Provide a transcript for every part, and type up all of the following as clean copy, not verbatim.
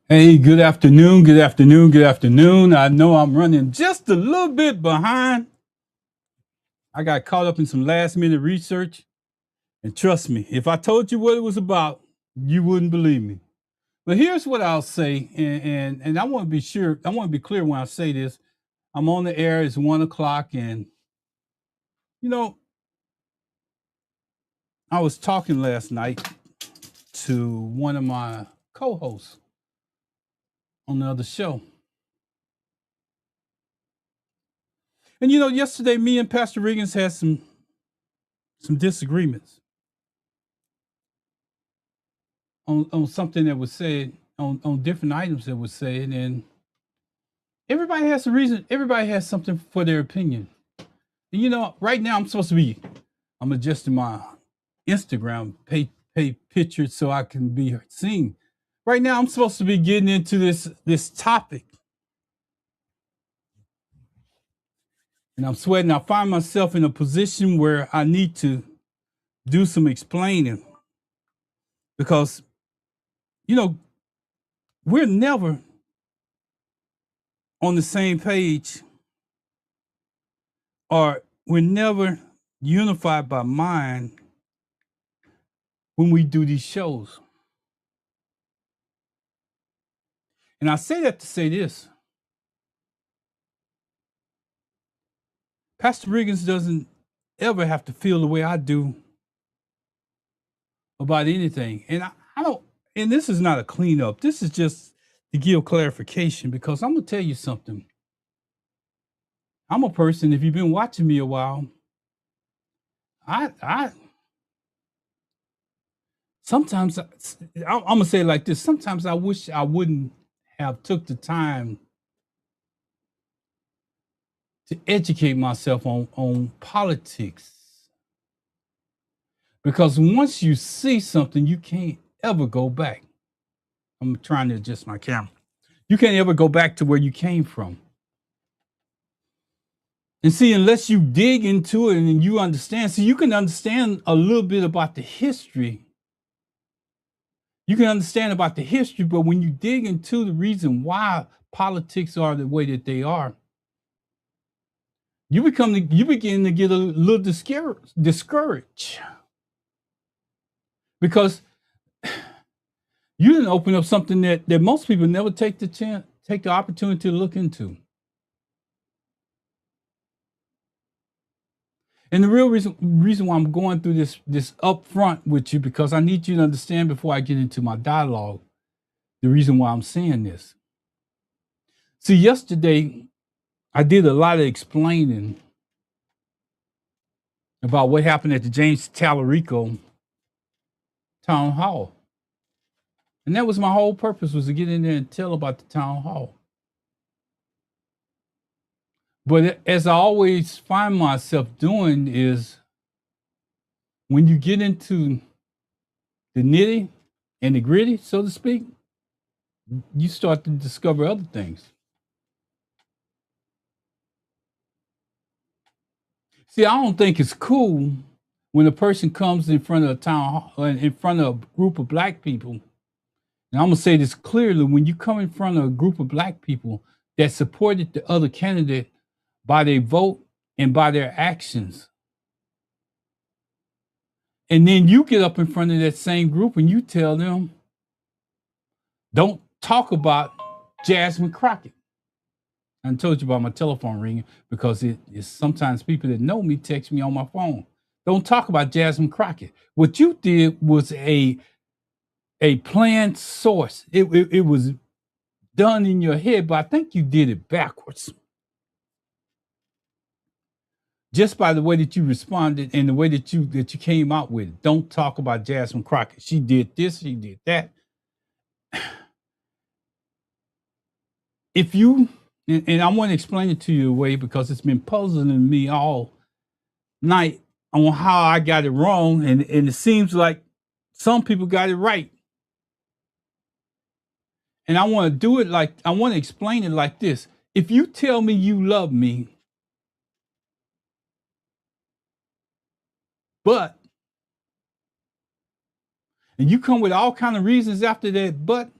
Hey, good afternoon, good afternoon, good afternoon. I know I'm running just a little bit behind. I got caught up in some last minute research. And trust me, if I told you what it was about, you wouldn't believe me. But here's what I'll say, and I want to be sure, I want to be clear when I say this. I'm on the air, it's 1 o'clock, and you know, I was talking last night to one of my co-hosts on the other show. And yesterday me and Pastor Riggins had some disagreements on something that was said on different items that was said, and everybody has a reason. Everybody has something for their opinion. And right now I'm adjusting my Instagram pay pictures so I can be seen. Right now I'm supposed to be getting into this topic, and I'm sweating. I find myself in a position where I need to do some explaining because you know we're never on the same page, or we're never unified by mind when we do these shows. And I say that to say this: Pastor Riggins doesn't ever have to feel the way I do about anything. And I don't, and this is not a cleanup. This is just to give clarification, because I'm going to tell you something. I'm a person, if you've been watching me a while, I sometimes, I'm going to say it like this. Sometimes I wish I wouldn't have took the time to educate myself on politics. Because once you see something, you can't ever go back. I'm trying to adjust my camera. You can't ever go back to where you came from. And see, unless you dig into it and you understand, you can understand a little bit about the history. You can understand about the history, but when you dig into the reason why politics are the way that they are, you begin to get a little discouraged, because you didn't open up something that most people never take the opportunity to look into. And the real reason why I'm going through this up front with you, because I need you to understand before I get into my dialogue, the reason why I'm saying this. See, yesterday I did a lot of explaining about what happened at the James Tallarico town hall. And that was my whole purpose, was to get in there and tell about the town hall. But as I always find myself doing, is when you get into the nitty and the gritty, so to speak, you start to discover other things. See, I don't think it's cool when a person comes in front of a town hall, in front of a group of black people. And I'm gonna say this clearly: when you come in front of a group of black people that supported the other candidate by their vote and by their actions, and then you get up in front of that same group and you tell them, don't talk about Jasmine Crockett. I told you about my telephone ringing, because it's sometimes people that know me text me on my phone. Don't talk about Jasmine Crockett. What you did was a planned source. It was done in your head, but I think you did it backwards. Just by the way that you responded and the way that you came out with it. Don't talk about Jasmine Crockett. She did this, she did that. If you and I want to explain it to you a way, because it's been puzzling me all night on how I got it wrong, and it seems like some people got it right. And I want to do it like, I want to explain it like this. If you tell me you love me, but, and you come with all kind of reasons after that but,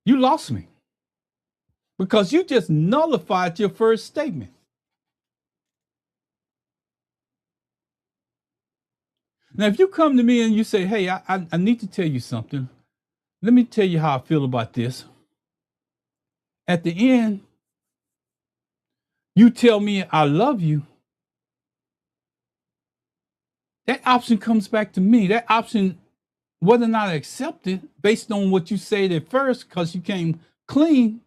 You lost me because you just nullified your first statement. Now, if you come to me and you say, hey, I need to tell you something. Let me tell you how I feel about this. At the end, you tell me I love you. That option comes back to me. That option, whether or not I accept it, based on what you said at first, because you came clean,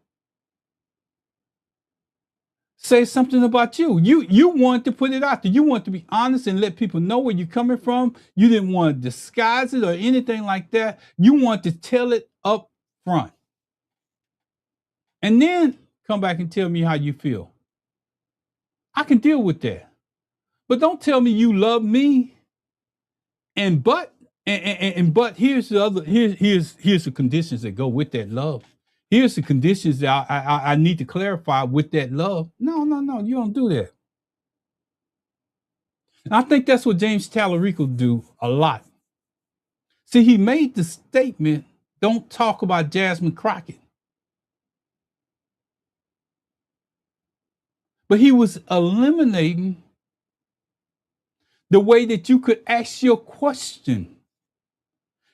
say something about you. You want to put it out there. You want to be honest and let people know where you're coming from. You didn't want to disguise it or anything like that. You want to tell it up front. And then come back and tell me how you feel. I can deal with that. But don't tell me you love me. But here's the other, here's the conditions that go with that love. Here's the conditions that I need to clarify with that love. No, you don't do that. And I think that's what James Tallarico do a lot. See, he made the statement, don't talk about Jasmine Crockett. But he was eliminating the way that you could ask your question.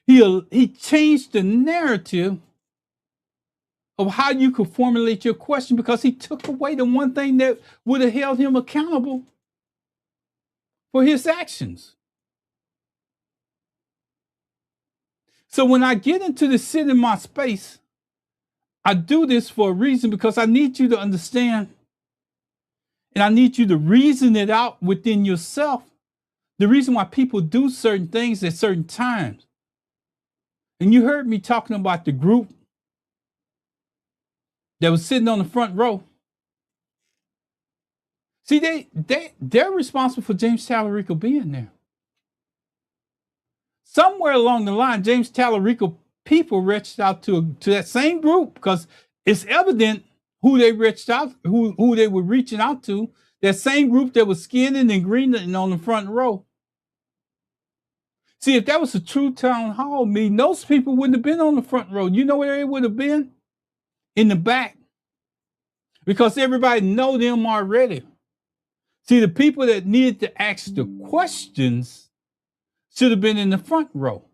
He changed the narrative of how you could formulate your question because he took away the one thing that would have held him accountable for his actions. So when I get into the sit in my space, I do this for a reason because I need you to understand and I need you to reason it out within yourself. The reason why people do certain things at certain times. And you heard me talking about the group that was sitting on the front row. See, they're responsible for James Tallarico being there. Somewhere along the line, James Tallarico people reached out to that same group because it's evident who they reached out, who they were reaching out to. That same group that was skinning and greening on the front row. See, if that was a true town hall meeting, those people wouldn't have been on the front row. You know where they would have been? In the back. Because everybody know them already. See, the people that needed to ask the questions should have been in the front row.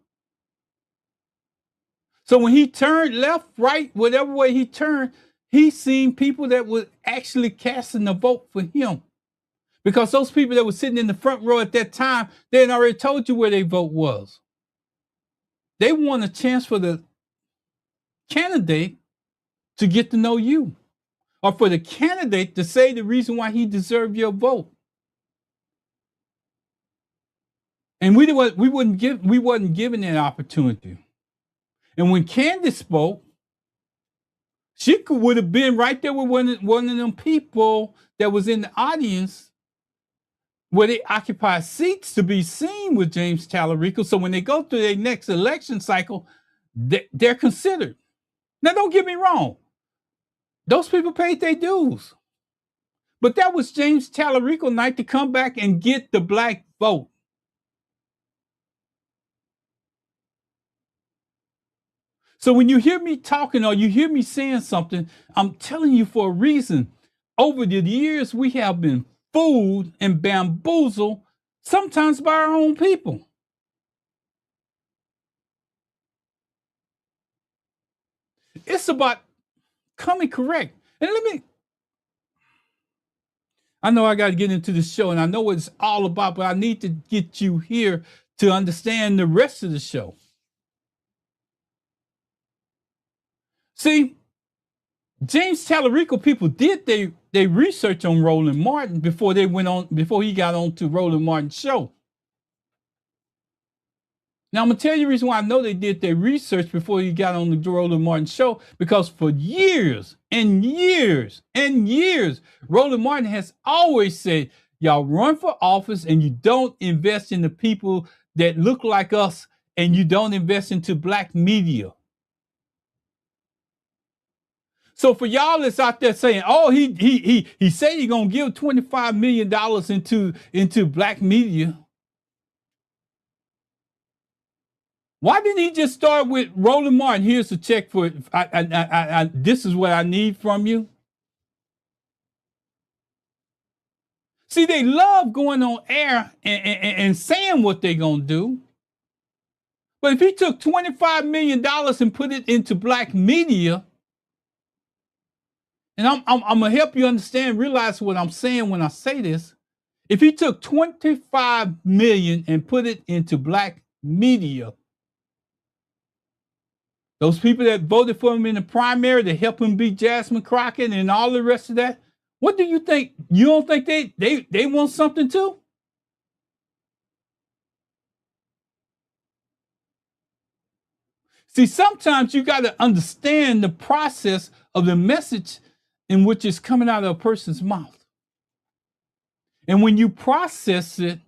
So when he turned left, right, whatever way he turned, he seen people that were actually casting a vote for him. Because those people that were sitting in the front row at that time, they had already told you where their vote was. They want a chance for the candidate to get to know you, or for the candidate to say the reason why he deserved your vote. And we wasn't given that opportunity. And when Candace spoke, she would have been right there with one of them people that was in the audience where they occupy seats to be seen with James Tallarico. So when they go through their next election cycle, they're considered. Now, don't get me wrong. Those people paid their dues. But that was James Tallarico night to come back and get the black vote. So when you hear me talking or you hear me saying something, I'm telling you for a reason. Over the years, we have been fooled and bamboozled, sometimes by our own people. It's about coming correct. And I know I got to get into the show, and I know what it's all about, but I need to get you here to understand the rest of the show. See, James Tallarico people did they research on Roland Martin before he got on to Roland Martin's show. Now I'm gonna tell you the reason why I know they did their research before he got on the Roland Martin show, because for years and years and years, Roland Martin has always said, y'all run for office and you don't invest in the people that look like us, and you don't invest into black media. So for y'all that's out there saying, oh, he said he's gonna give $25 million into black media. Why didn't he just start with Roland Martin? Here's the check for this is what I need from you. See, they love going on air and saying what they're going to do. But if he took $25 million and put it into black media, and I'm going to help you understand, realize what I'm saying when I say this. If he took $25 million and put it into black media, those people that voted for him in the primary to help him beat Jasmine Crockett and all the rest of that, what do you think? You don't think they want something too? See, sometimes you got to understand the process of the message in which is coming out of a person's mouth. And when you process it,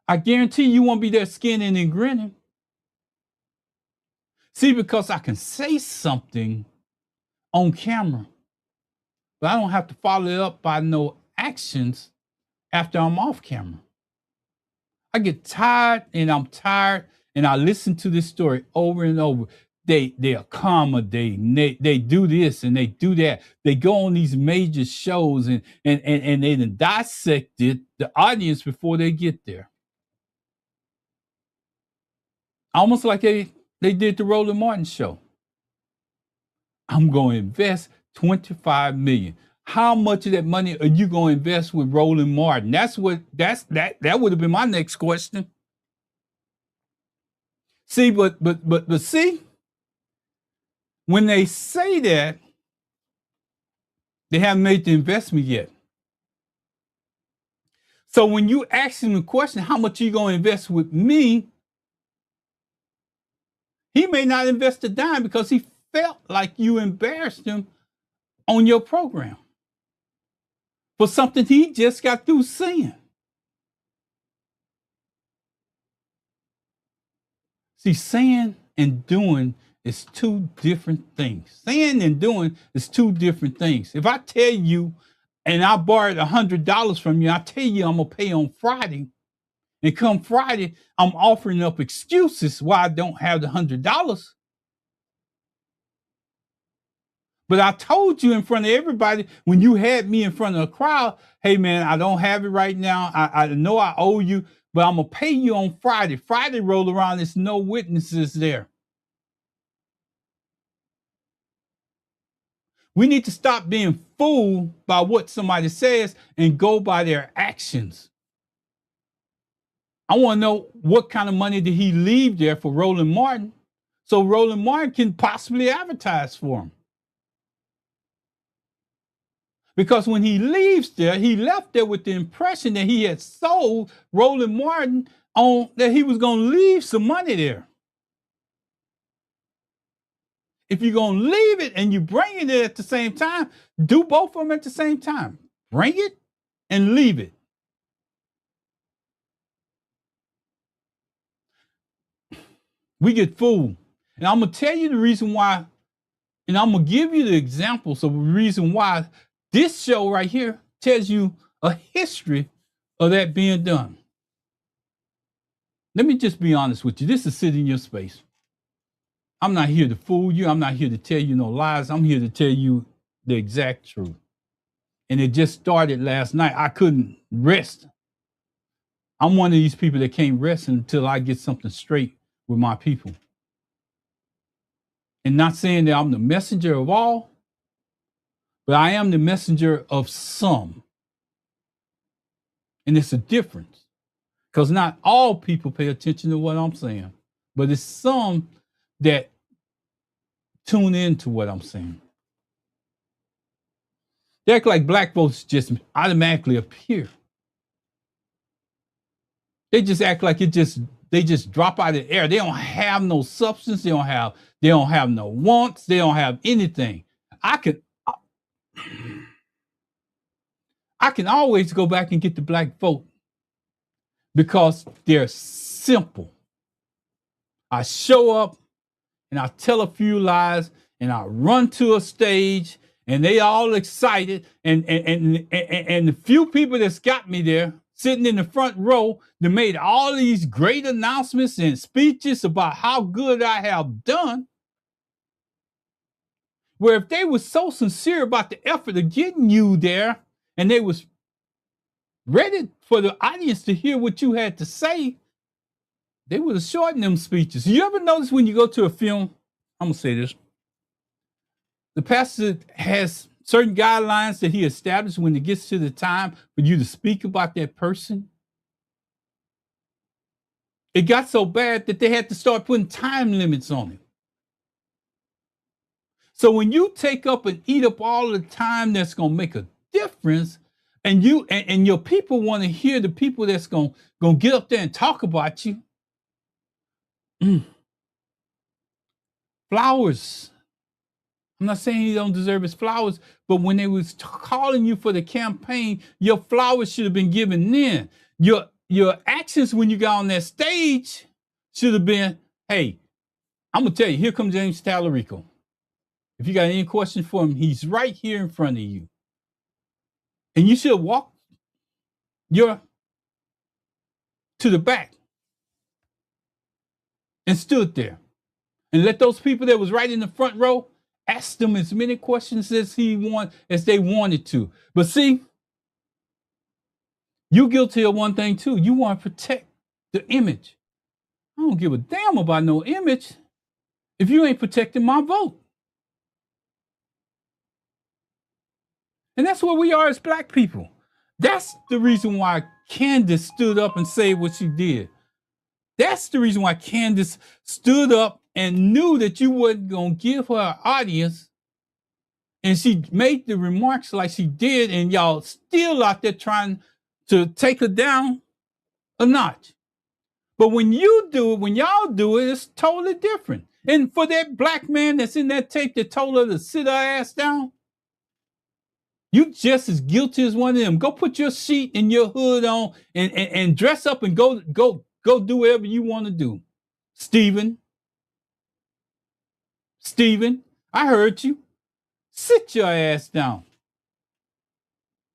I guarantee you won't be there skinning and grinning. See, because I can say something on camera, but I don't have to follow it up by no actions after I'm off camera. I get tired and I'm tired, and I listen to this story over and over. They accommodate, they do this and they do that. They go on these major shows and they dissected the audience before they get there. Almost like they did the Roland Martin show. I'm going to invest $25 million. How much of that money are you going to invest with Roland Martin? That would have been my next question. See, but see, when they say that, they haven't made the investment yet. So when you ask him the question, how much are you going to invest with me? He may not invest a dime because he felt like you embarrassed him on your program for something he just got through saying. See, saying and doing is two different things. Saying and doing is two different things. If I tell you, and I borrowed $100 from you, I tell you I'm going to pay on Friday, and come Friday, I'm offering up excuses why I don't have the $100. But I told you in front of everybody, when you had me in front of a crowd, hey man, I don't have it right now. I know I owe you, but I'm going to pay you on Friday. Friday rolled around, there's no witnesses there. We need to stop being fooled by what somebody says and go by their actions. I want to know what kind of money did he leave there for Roland Martin so Roland Martin can possibly advertise for him. Because when he leaves there, he left there with the impression that he had sold Roland Martin on that he was going to leave some money there. If you're going to leave it and you bring it at the same time, do both of them at the same time. Bring it and leave it. We get fooled. And I'm going to tell you the reason why, and I'm going to give you the examples of the reason why this show right here tells you a history of that being done. Let me just be honest with you. This is Sit in Your Space. I'm not here to fool you. I'm not here to tell you no lies. I'm here to tell you the exact truth. And it just started last night. I couldn't rest. I'm one of these people that can't rest until I get something straight with my people. And not saying that I'm the messenger of all, but I am the messenger of some. And it's a difference. Because not all people pay attention to what I'm saying, but it's some that tune into what I'm saying. They act like black votes just automatically appear. They just act like they just drop out of the air. They don't have no substance. They don't have no wants. They don't have anything. I can always go back and get the black vote because they're simple. I show up and I tell a few lies and I run to a stage and they all excited and the few people that's got me there sitting in the front row that made all these great announcements and speeches about how good I have done. Where if they were so sincere about the effort of getting you there and they was ready for the audience to hear what you had to say, they would have shortened them speeches. You ever notice when you go to a film, I'm going to say this, the pastor has certain guidelines that he established when it gets to the time for you to speak about that person? It got so bad that they had to start putting time limits on it. So when you take up and eat up all the time that's going to make a difference, and you and your people want to hear the people that's going to get up there and talk about you. Flowers. I'm not saying you don't deserve his flowers, but when they was calling you for the campaign, your flowers should have been given then. Your actions when you got on that stage should have been, hey, I'm going to tell you, here comes James Tallarico. If you got any questions for him, he's right here in front of you. And you should have walked to the back and stood there and let those people that was right in the front row ask them as many questions as they wanted to. But see, you're guilty of one thing too. You want to protect the image. I don't give a damn about no image if you ain't protecting my vote. And that's where we are as black people. That's the reason why Candace stood up and said what she did. That's the reason why Candace stood up and knew that you wasn't going to give her an audience. And she made the remarks like she did, and y'all still out there trying to take her down a notch. But when you do it, when y'all do it, it's totally different. And for that black man that's in that tape that told her to sit her ass down, you just as guilty as one of them. Go put your sheet and your hood on and dress up and go do whatever you want to do. Stephen, I heard you. Sit your ass down.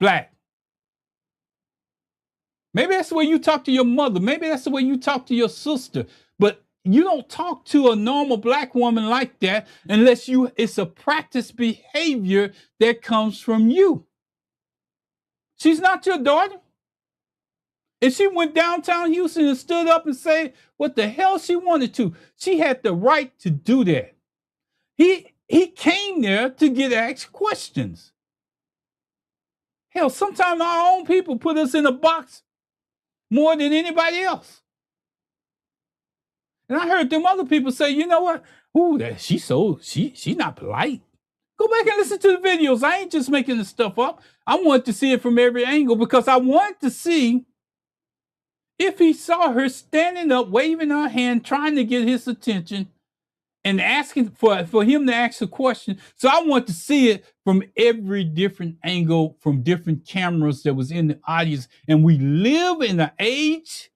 Black. Maybe that's the way you talk to your mother. Maybe that's the way you talk to your sister. But you don't talk to a normal black woman like that unless it's a practice behavior that comes from you. She's not your daughter. If she went downtown Houston and stood up and said what the hell she wanted to, she had the right to do that. He came there to get asked questions. Hell, sometimes our own people put us in a box more than anybody else. And I heard them other people say, you know what? Ooh, she's not polite. Go back and listen to the videos. I ain't just making this stuff up. I wanted to see it from every angle because I wanted to see if he saw her standing up, waving her hand, trying to get his attention and asking for him to ask a question. So I want to see it from every different angle, from different cameras that was in the audience. And we live in an age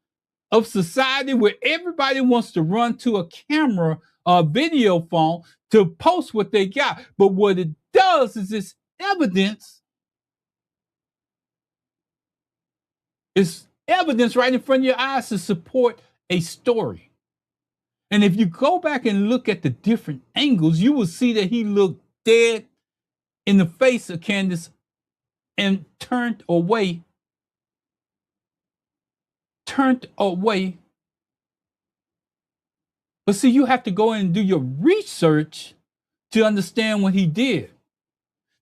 of society where everybody wants to run to a camera or a video phone to post what they got. But what it does is it's evidence. It's evidence right in front of your eyes to support a story. And if you go back and look at the different angles, you will see that he looked dead in the face of Candace and turned away. But see, you have to go in and do your research to understand what he did.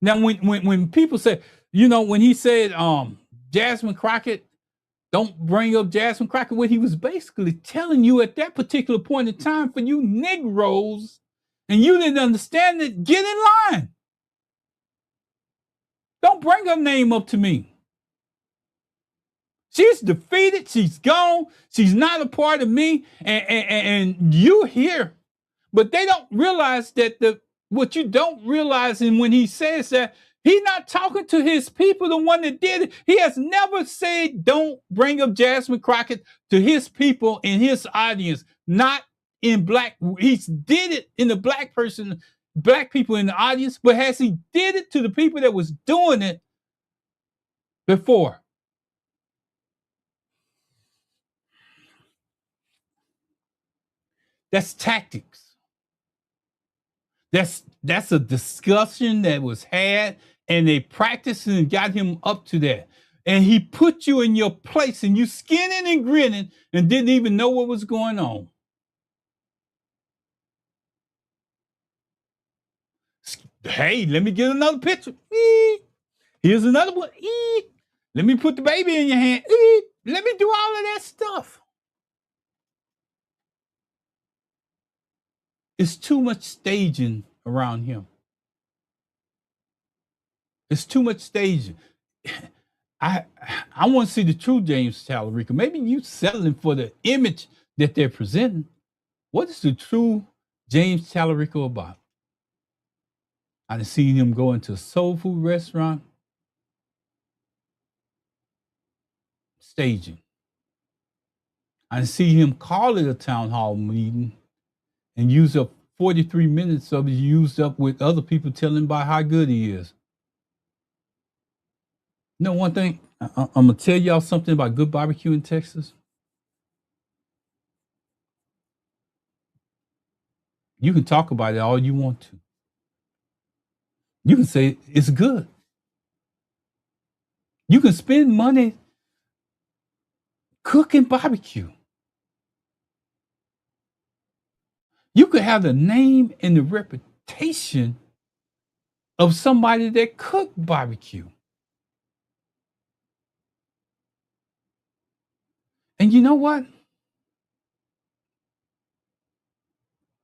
Now, when people say, you know, when he said Jasmine Crockett, don't bring up Jasmine Crockett, what he was basically telling you at that particular point in time, for you Negroes, and you didn't understand it, get in line. Don't bring her name up to me. She's defeated. She's gone. She's not a part of me. And you're here. But they don't realize that what you don't realize, and when he says that, he's not talking to his people, the one that did it. He has never said, don't bring up Jasmine Crockett to his people in his audience. Not in black. He did it in the black people in the audience, but has he did it to the people that was doing it before? That's tactics. That's a discussion that was had, and they practiced and got him up to that. And he put you in your place, and you skinning and grinning and didn't even know what was going on. Hey, let me get another picture. Here's another one. Let me put the baby in your hand. Let me do all of that stuff. It's too much staging around him. It's too much staging. I want to see the true James Tallarico. Maybe you settling for the image that they're presenting. What is the true James Tallarico about? I've seen him go into a soul food restaurant, staging. I see him call it a town hall meeting and use up 43 minutes of it used up with other people telling about how good he is. You know one thing? I'm going to tell y'all something about good barbecue in Texas. You can talk about it all you want to. You can say it's good. You can spend money cooking barbecue. You could have the name and the reputation of somebody that cooked barbecue. And you know what?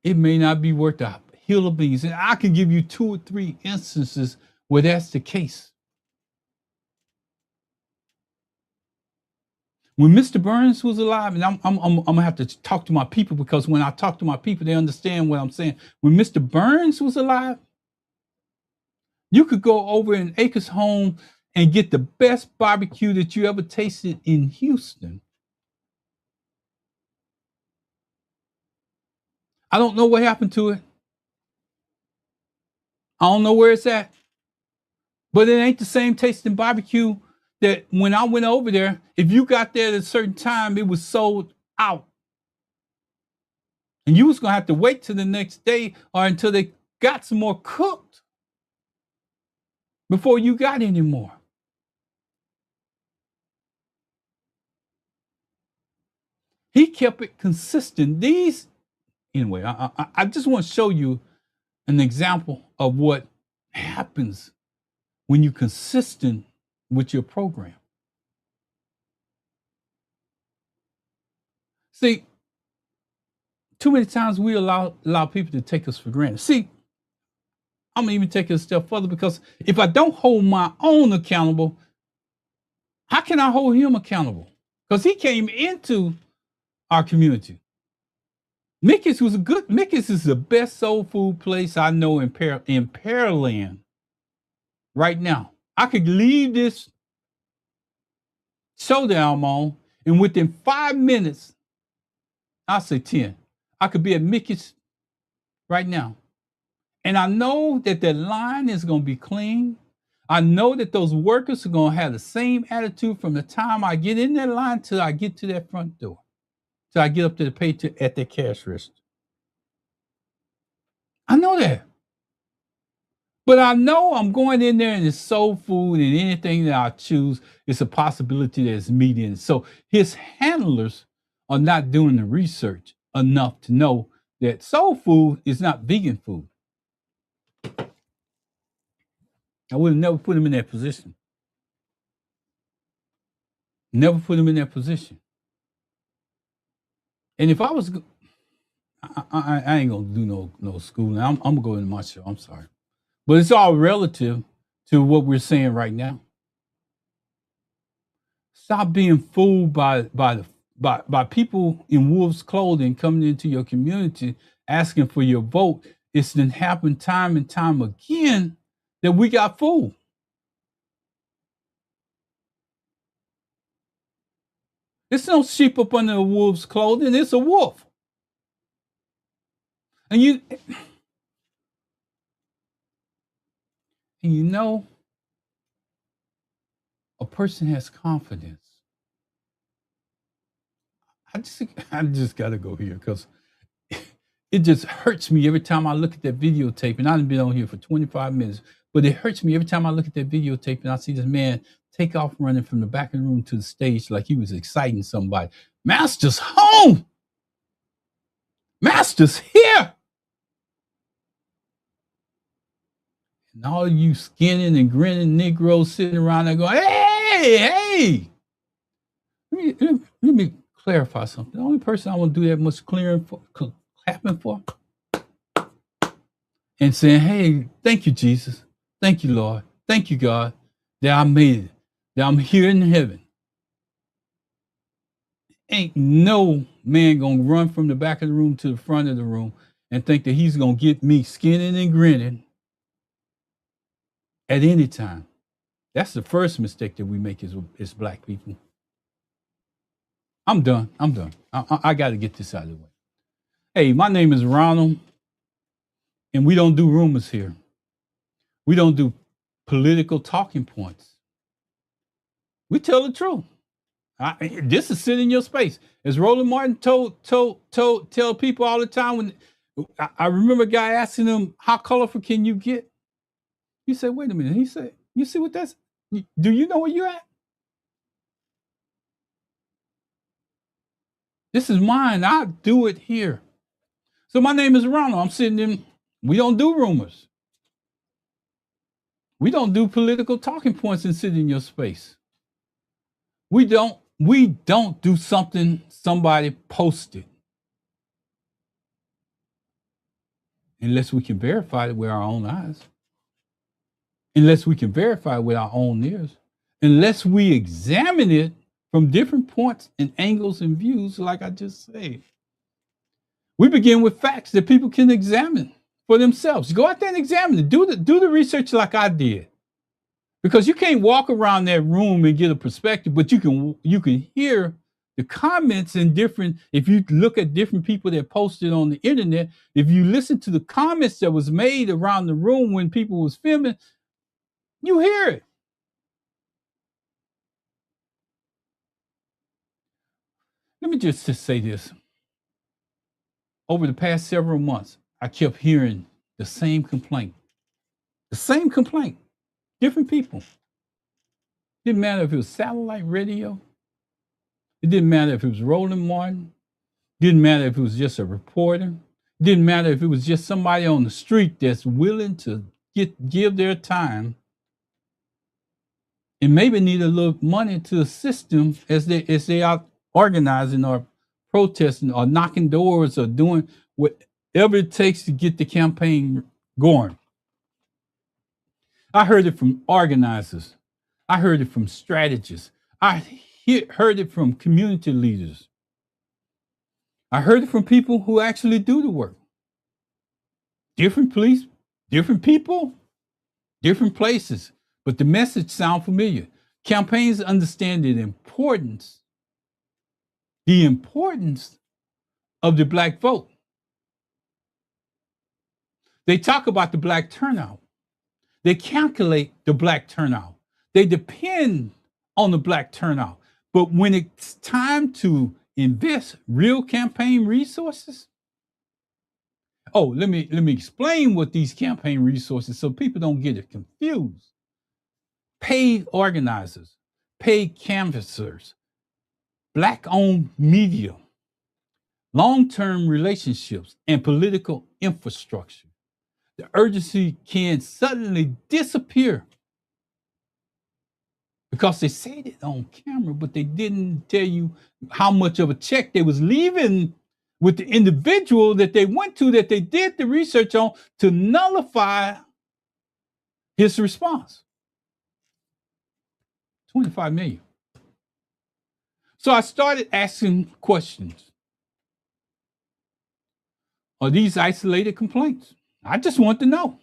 It may not be worth a hill of beans. And I can give you 2 or 3 instances where that's the case. When Mr. Burns was alive, and I'm gonna have to talk to my people, because when I talk to my people, they understand what I'm saying. When Mr. Burns was alive, you could go over in Acres Home and get the best barbecue that you ever tasted in Houston. I don't know what happened to it. I don't know where it's at. But it ain't the same tasting barbecue that when I went over there, if you got there at a certain time, it was sold out. And you was gonna have to wait till the next day or until they got some more cooked before you got any more. He kept it consistent. Anyway, I just want to show you an example of what happens when you're consistent with your program. See, too many times we allow people to take us for granted. See, I'm gonna even take it a step further, because if I don't hold my own accountable, how can I hold him accountable? Because he came into our community. Mickey's is the best soul food place I know in Pearland right now. I could leave this showdown I'm on, and within 5 minutes, I'll say 10, I could be at Mickey's right now. And I know that the line is going to be clean. I know that those workers are going to have the same attitude from the time I get in that line till I get to that front door, till I get up to the pay at that cash register. I know that. But I know I'm going in there and it's soul food, and anything that I choose, it's a possibility that it's meat in it. So his handlers are not doing the research enough to know that soul food is not vegan food. I would have never put him in that position. Never put him in that position. And if I was, I ain't gonna do no schooling. I'm gonna go into my show. I'm sorry, but it's all relative to what we're saying right now. Stop being fooled by people in wolves' clothing coming into your community asking for your vote. It's been happened time and time again that we got fooled. It's no sheep up under a wolf's clothing. It's a wolf. And you know, a person has confidence. I just got to go here, because it just hurts me every time I look at that videotape. And I've been on here for 25 minutes, but it hurts me every time I look at that videotape and I see this man take off running from the back of the room to the stage like he was exciting somebody. Master's home. Master's here. And all you skinning and grinning Negroes sitting around there going, hey. Let me clarify something. The only person I want to do that much clapping for and saying, hey, thank you, Jesus. Thank you, Lord. Thank you, God, that I made it, that I'm here in heaven. Ain't no man gonna run from the back of the room to the front of the room and think that he's gonna get me skinning and grinning at any time. That's the first mistake that we make as Black people. I'm done. I got to get this out of the way. Hey, my name is Ronald, and we don't do rumors here. We don't do political talking points. We tell the truth. This is sit in your space. As Roland Martin tell people all the time. When I remember a guy asking him, how colorful can you get? He said, wait a minute. He said, you see what that's, do you know where you're at? This is mine. I do it here. So my name is Ronald. I'm sitting in, we don't do rumors. We don't do political talking points and sit in your space. We don't do something somebody posted. Unless we can verify it with our own eyes. Unless we can verify it with our own ears. Unless we examine it from different points and angles and views, like I just said. We begin with facts that people can examine for themselves. Go out there and examine it. Do the research like I did. Because you can't walk around that room and get a perspective, but you can hear the comments in different, if you look at different people that posted on the internet, if you listen to the comments that was made around the room when people was filming, you hear it. Let me just say this. Over the past several months, I kept hearing the same complaint. The same complaint. Different people. Didn't matter if it was satellite radio. It didn't matter if it was Roland Martin. Didn't matter if it was just a reporter. Didn't matter if it was just somebody on the street that's willing to give their time and maybe need a little money to assist them as they are organizing or protesting or knocking doors or doing whatever it takes to get the campaign going. I heard it from organizers. I heard it from strategists. I heard it from community leaders. I heard it from people who actually do the work. Different police, different people, different places, but the message sounds familiar. Campaigns understand the importance of the Black vote. They talk about the Black turnout. They calculate the Black turnout. They depend on the Black turnout. But when it's time to invest real campaign resources, let me explain what these campaign resources so people don't get it confused. Paid organizers, paid canvassers, Black-owned media, long-term relationships, and political infrastructure. The urgency can suddenly disappear because they said it on camera, but they didn't tell you how much of a check they was leaving with the individual that they went to, that they did the research on to nullify his response. 25 million. So I started asking questions. Are these isolated complaints? I just want to know.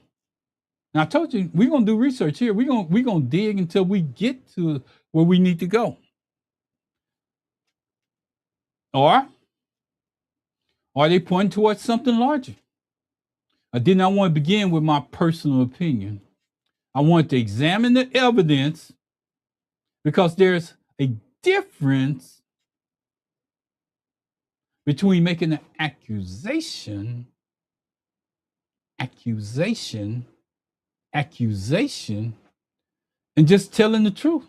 And I told you, we're going to do research here. We're going to dig until we get to where we need to go. Or are they pointing towards something larger? I did not want to begin with my personal opinion. I wanted to examine the evidence because there's a difference between making an accusation accusation, and just telling the truth.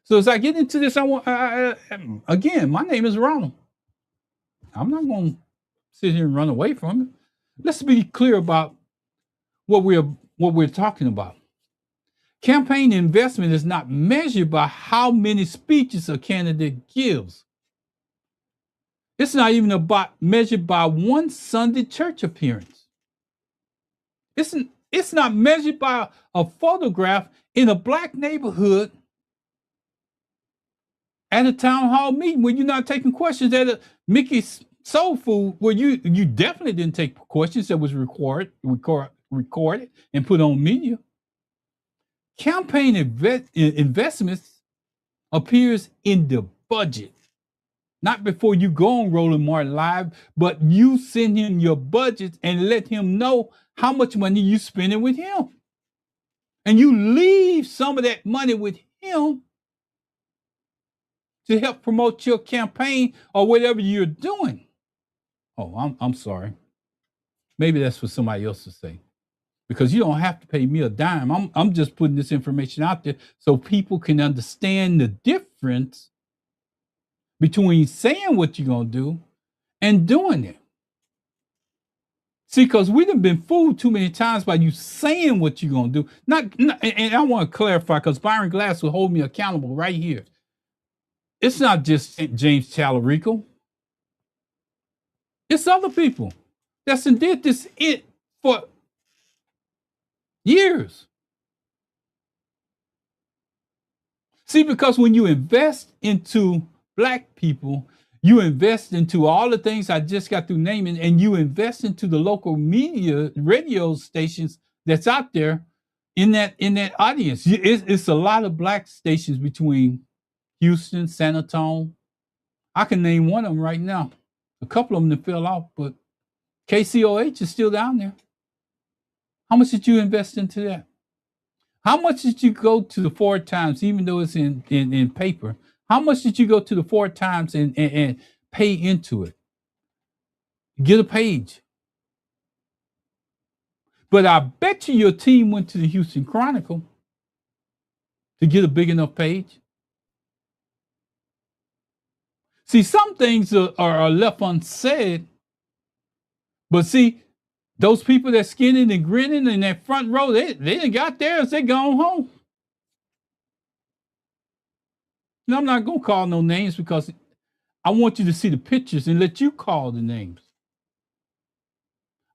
So as I get into this, again, my name is Ronald. I'm not going to sit here and run away from it. Let's be clear about what we're talking about. Campaign investment is not measured by how many speeches a candidate gives. It's not even measured by one Sunday church appearance. It's not measured by a photograph in a black neighborhood at a town hall meeting where you're not taking questions at a Mickey's Soul Food where you definitely didn't take questions that was recorded and put on media. Campaign investments appears in the budget. Not before you go on Roland Martin Live, but you send him your budget and let him know how much money you spending with him. And you leave some of that money with him to help promote your campaign or whatever you're doing. Oh, I'm sorry. Maybe that's for somebody else to say. Because you don't have to pay me a dime. I'm just putting this information out there so people can understand the difference between saying what you're going to do and doing it. See, because we done been fooled too many times by you saying what you're going to do. And I want to clarify, because Byron Glass will hold me accountable right here. It's not just James Tallarico. It's other people that's did this for years. See, because when you invest into Black people, you invest into all the things I just got through naming, and you invest into the local media, radio stations that's out there in that audience. It's a lot of Black stations between Houston, San Antonio. I can name one of them right now. A couple of them that fell off, but KCOH is still down there. How much did you invest into that? How much did you go to the 4 Times, even though it's in paper? How much did you go to the 4 Times and pay into it? Get a page. But I bet you your team went to the Houston Chronicle to get a big enough page. See, some things are left unsaid. But see, those people that skinning and grinning in that front row, they didn't got theirs, they gone home. Now, I'm not going to call no names because I want you to see the pictures and let you call the names.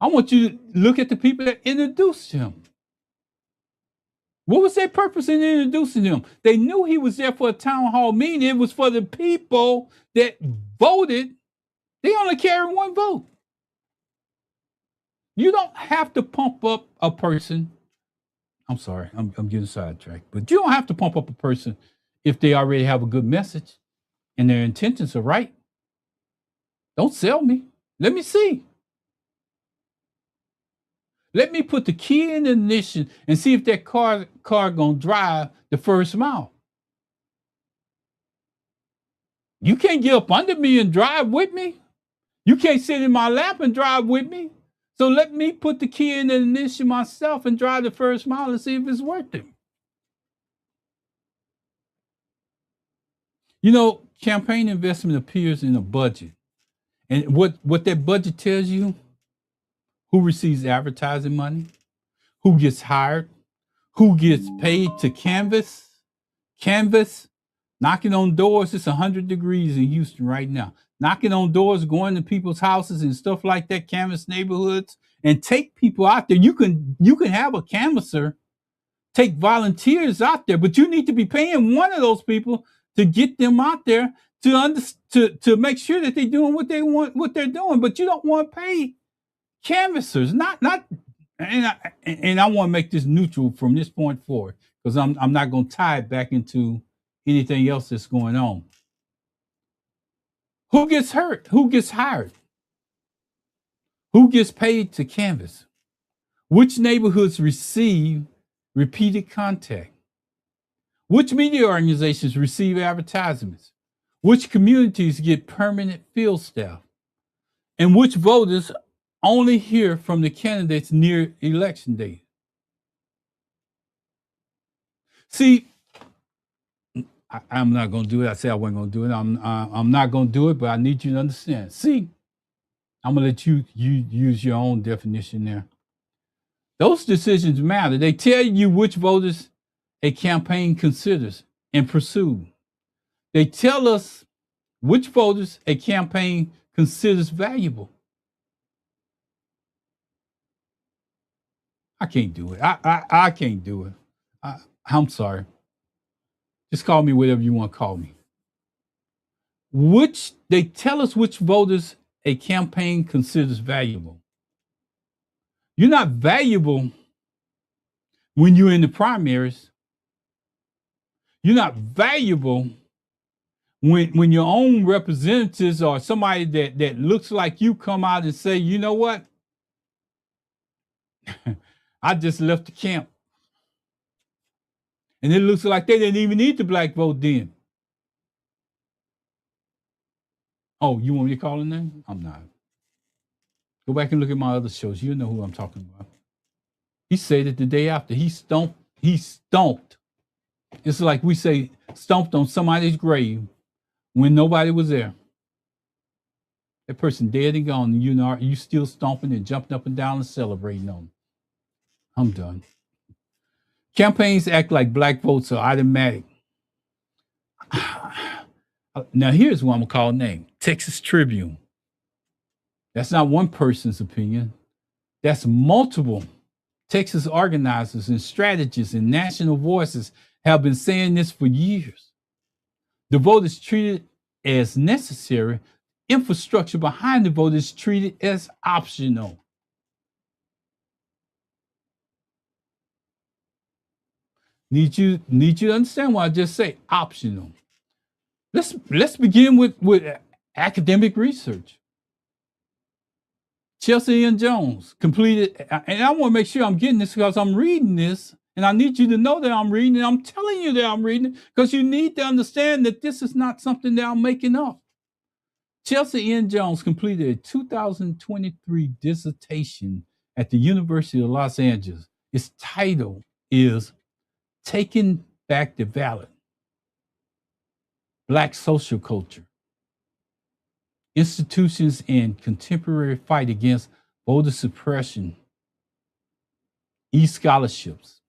I want you to look at the people that introduced him. What was their purpose in introducing him? They knew he was there for a town hall meeting. It was for the people that voted. They only carry one vote. You don't have to pump up a person. I'm sorry, I'm getting sidetracked. But you don't have to pump up a person if they already have a good message and their intentions are right. Don't sell me. Let me see. Let me put the key in the ignition and see if that car gonna drive the first mile. You can't get up under me and drive with me. You can't sit in my lap and drive with me. So let me put the key in the ignition myself and drive the first mile and see if it's worth it. You know, campaign investment appears in a budget. And what that budget tells you, who receives advertising money, who gets hired, who gets paid to canvas, knocking on doors. It's 100 degrees in Houston right now. Knocking on doors, going to people's houses and stuff like that, canvas neighborhoods, and take people out there. You can have a canvasser take volunteers out there, but you need to be paying one of those people to get them out there to make sure that they're doing what they're doing. But you don't want to pay canvassers, and I want to make this neutral from this point forward, because I'm not going to tie it back into anything else that's going on. Who gets hurt? Who gets hired? Who gets paid to canvass? Which neighborhoods receive repeated contact? Which media organizations receive advertisements? Which communities get permanent field staff? And which voters only hear from the candidates near election day. See, I'm not going to do it. I said I wasn't going to do it. I'm not going to do it, but I need you to understand. See, I'm going to let you use your own definition there. Those decisions matter. They tell you which voters a campaign considers and pursues. They tell us which voters a campaign considers valuable. I can't do it. I can't do it. I'm sorry. Just call me whatever you want to call me. They tell us which voters a campaign considers valuable. You're not valuable when you're in the primaries. You're not valuable when your own representatives or somebody that looks like you come out and say, you know what? I just left the camp. And it looks like they didn't even need the black vote then. Oh, you want me to call a name? I'm not. Go back and look at my other shows. You know who I'm talking about. He said it the day after. He stomped. It's like we say stomped on somebody's grave when nobody was there. That person dead and gone, and you still stomping and jumping up and down and celebrating on them. I'm done. Campaigns act like black votes are automatic. Now, here's what I'm going to call a name. Texas Tribune. That's not one person's opinion. That's multiple Texas organizers and strategists and national voices have been saying this for years. The vote is treated as necessary. Infrastructure behind the vote is treated as optional. Need you to understand what I just say, optional. Let's begin with academic research. Chelsea and Jones completed, and I want to make sure I'm getting this because I'm reading this, and I need you to know that I'm reading it. I'm telling you that I'm reading it because you need to understand that this is not something that I'm making up. Chelsea N. Jones completed a 2023 dissertation at the University of Los Angeles. Its title is Taking Back the Ballot, Black Social Culture, Institutions and Contemporary Fight Against Voter Suppression, e-scholarships.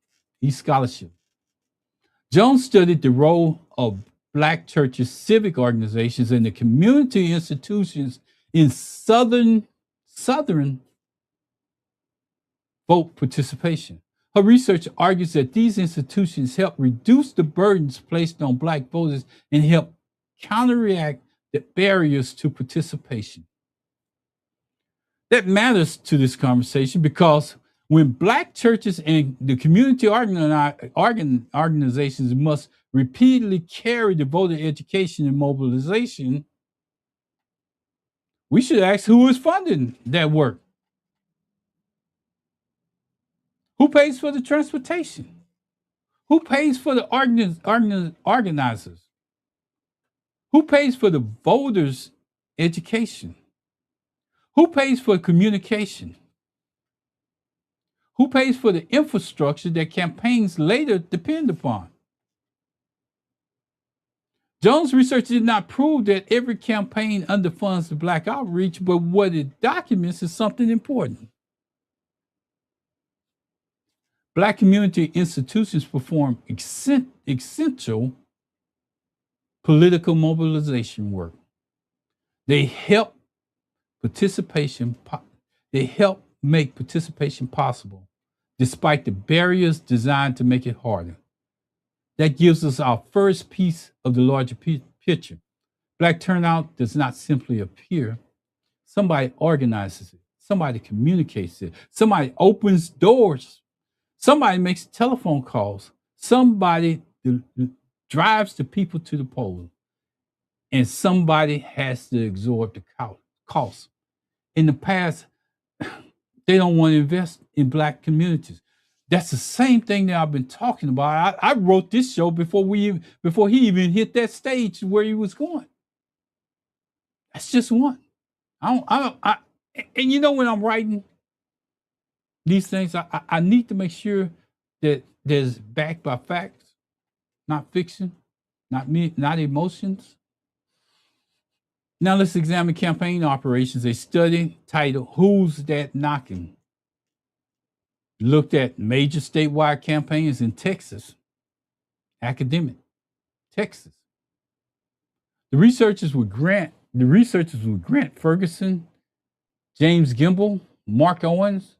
Jones studied the role of Black churches, civic organizations, and the community institutions in Southern vote participation. Her research argues that these institutions help reduce the burdens placed on Black voters and help counteract the barriers to participation. That matters to this conversation because when Black churches and the community organizations must repeatedly carry the voter education and mobilization, we should ask who is funding that work. Who pays for the transportation? Who pays for the organizers? Who pays for the voters' education? Who pays for communication? Who pays for the infrastructure that campaigns later depend upon? Jones' research did not prove that every campaign underfunds the Black outreach, but what it documents is something important. Black community institutions perform essential political mobilization work. They help make participation possible, despite the barriers designed to make it harder. That gives us our first piece of the larger picture. Black turnout does not simply appear. Somebody organizes it. Somebody communicates it. Somebody opens doors. Somebody makes telephone calls. Somebody drives the people to the polls. And somebody has to absorb the cost. In the past, they don't want to invest in Black communities. That's the same thing that I've been talking about. I wrote this show before he even hit that stage where he was going. That's just one. And you know, when I'm writing these things, I need to make sure that there's backed by facts, not fiction, not emotions. Now let's examine campaign operations. A study titled "Who's That Knocking?" looked at major statewide campaigns in Texas, academic Texas. The researchers were Grant Ferguson, James Gimble, Mark Owens,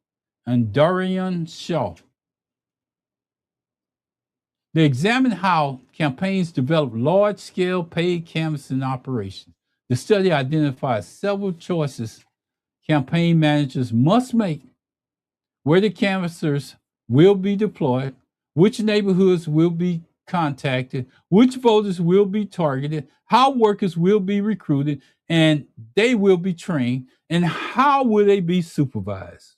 and Darian Shaw. They examined how campaigns develop large-scale paid canvassing operations. The study identified several choices campaign managers must make: where the canvassers will be deployed, which neighborhoods will be contacted, which voters will be targeted, how workers will be recruited, and they will be trained, and how will they be supervised.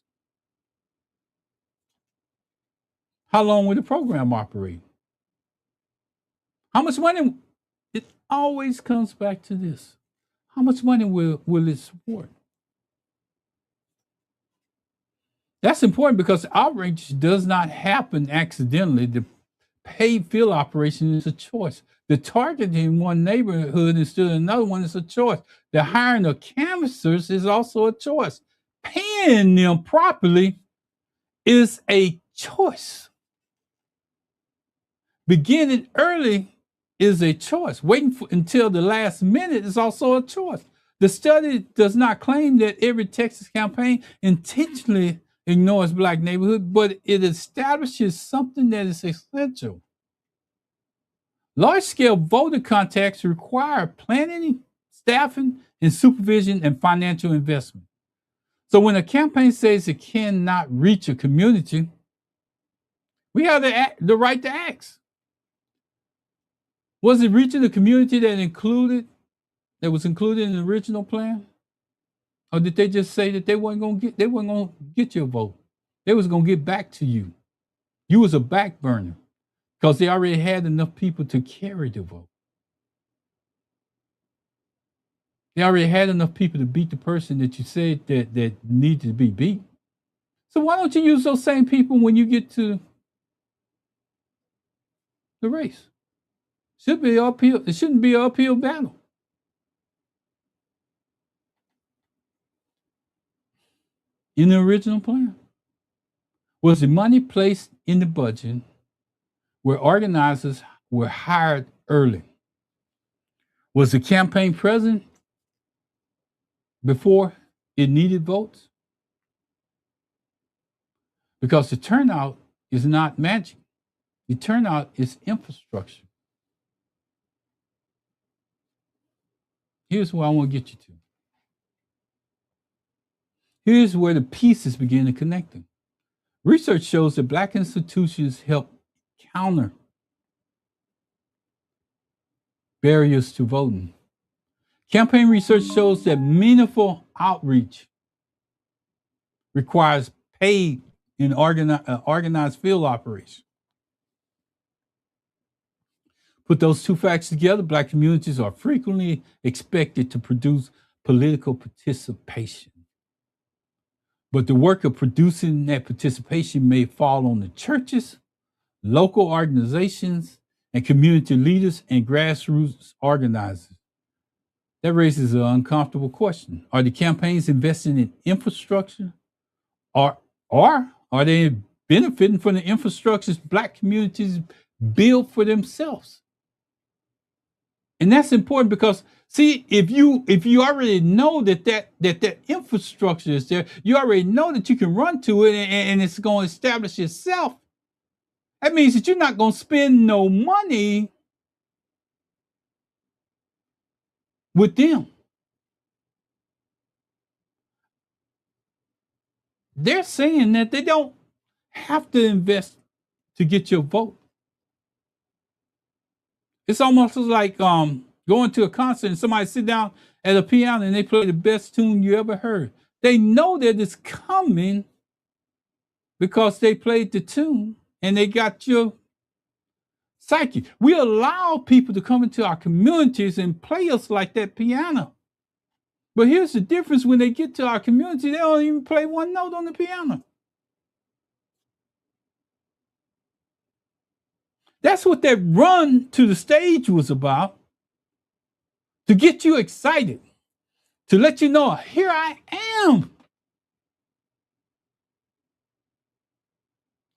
How long will the program operate? How much money? It always comes back to this. How much money will it support? That's important because outreach does not happen accidentally. The paid field operation is a choice. The targeting one neighborhood instead of another one is a choice. The hiring of canvassers is also a choice. Paying them properly is a choice. Beginning early is a choice. Waiting until the last minute is also a choice. The study does not claim that every Texas campaign intentionally ignores Black neighborhood, but it establishes something that is essential. Large-scale voter contacts require planning, staffing, and supervision and financial investment. So when a campaign says it cannot reach a community, we have the right to ask. Was it reaching the community that was included in the original plan? Or did they just say that they weren't gonna get your vote? They was gonna get back to you. You was a back burner because they already had enough people to carry the vote. They already had enough people to beat the person that you said that needed to be beat. So why don't you use those same people when you get to the race? Should be uphill. It shouldn't be an uphill battle. In the original plan, was the money placed in the budget where organizers were hired early? Was the campaign present before it needed votes? Because the turnout is not magic. The turnout is infrastructure. Here's where I want to get you to. Here's where the pieces begin to connect them. Research shows that Black institutions help counter barriers to voting. Campaign research shows that meaningful outreach requires paid and organized field operation. Put those two facts together, Black communities are frequently expected to produce political participation. But the work of producing that participation may fall on the churches, local organizations, and community leaders and grassroots organizers. That raises an uncomfortable question. Are the campaigns investing in infrastructure? Or are they benefiting from the infrastructures Black communities build for themselves? And that's important because, see, if you already know that infrastructure is there, you already know that you can run to it and it's going to establish itself. That means that you're not going to spend no money with them. They're saying that they don't have to invest to get your vote. It's almost like going to a concert and somebody sit down at a piano and they play the best tune you ever heard. They know that it's coming because they played the tune and they got your psyche. We allow people to come into our communities and play us like that piano. But here's the difference: when they get to our community, they don't even play one note on the piano. That's what that run to the stage was about, to get you excited, to let you know, here I am.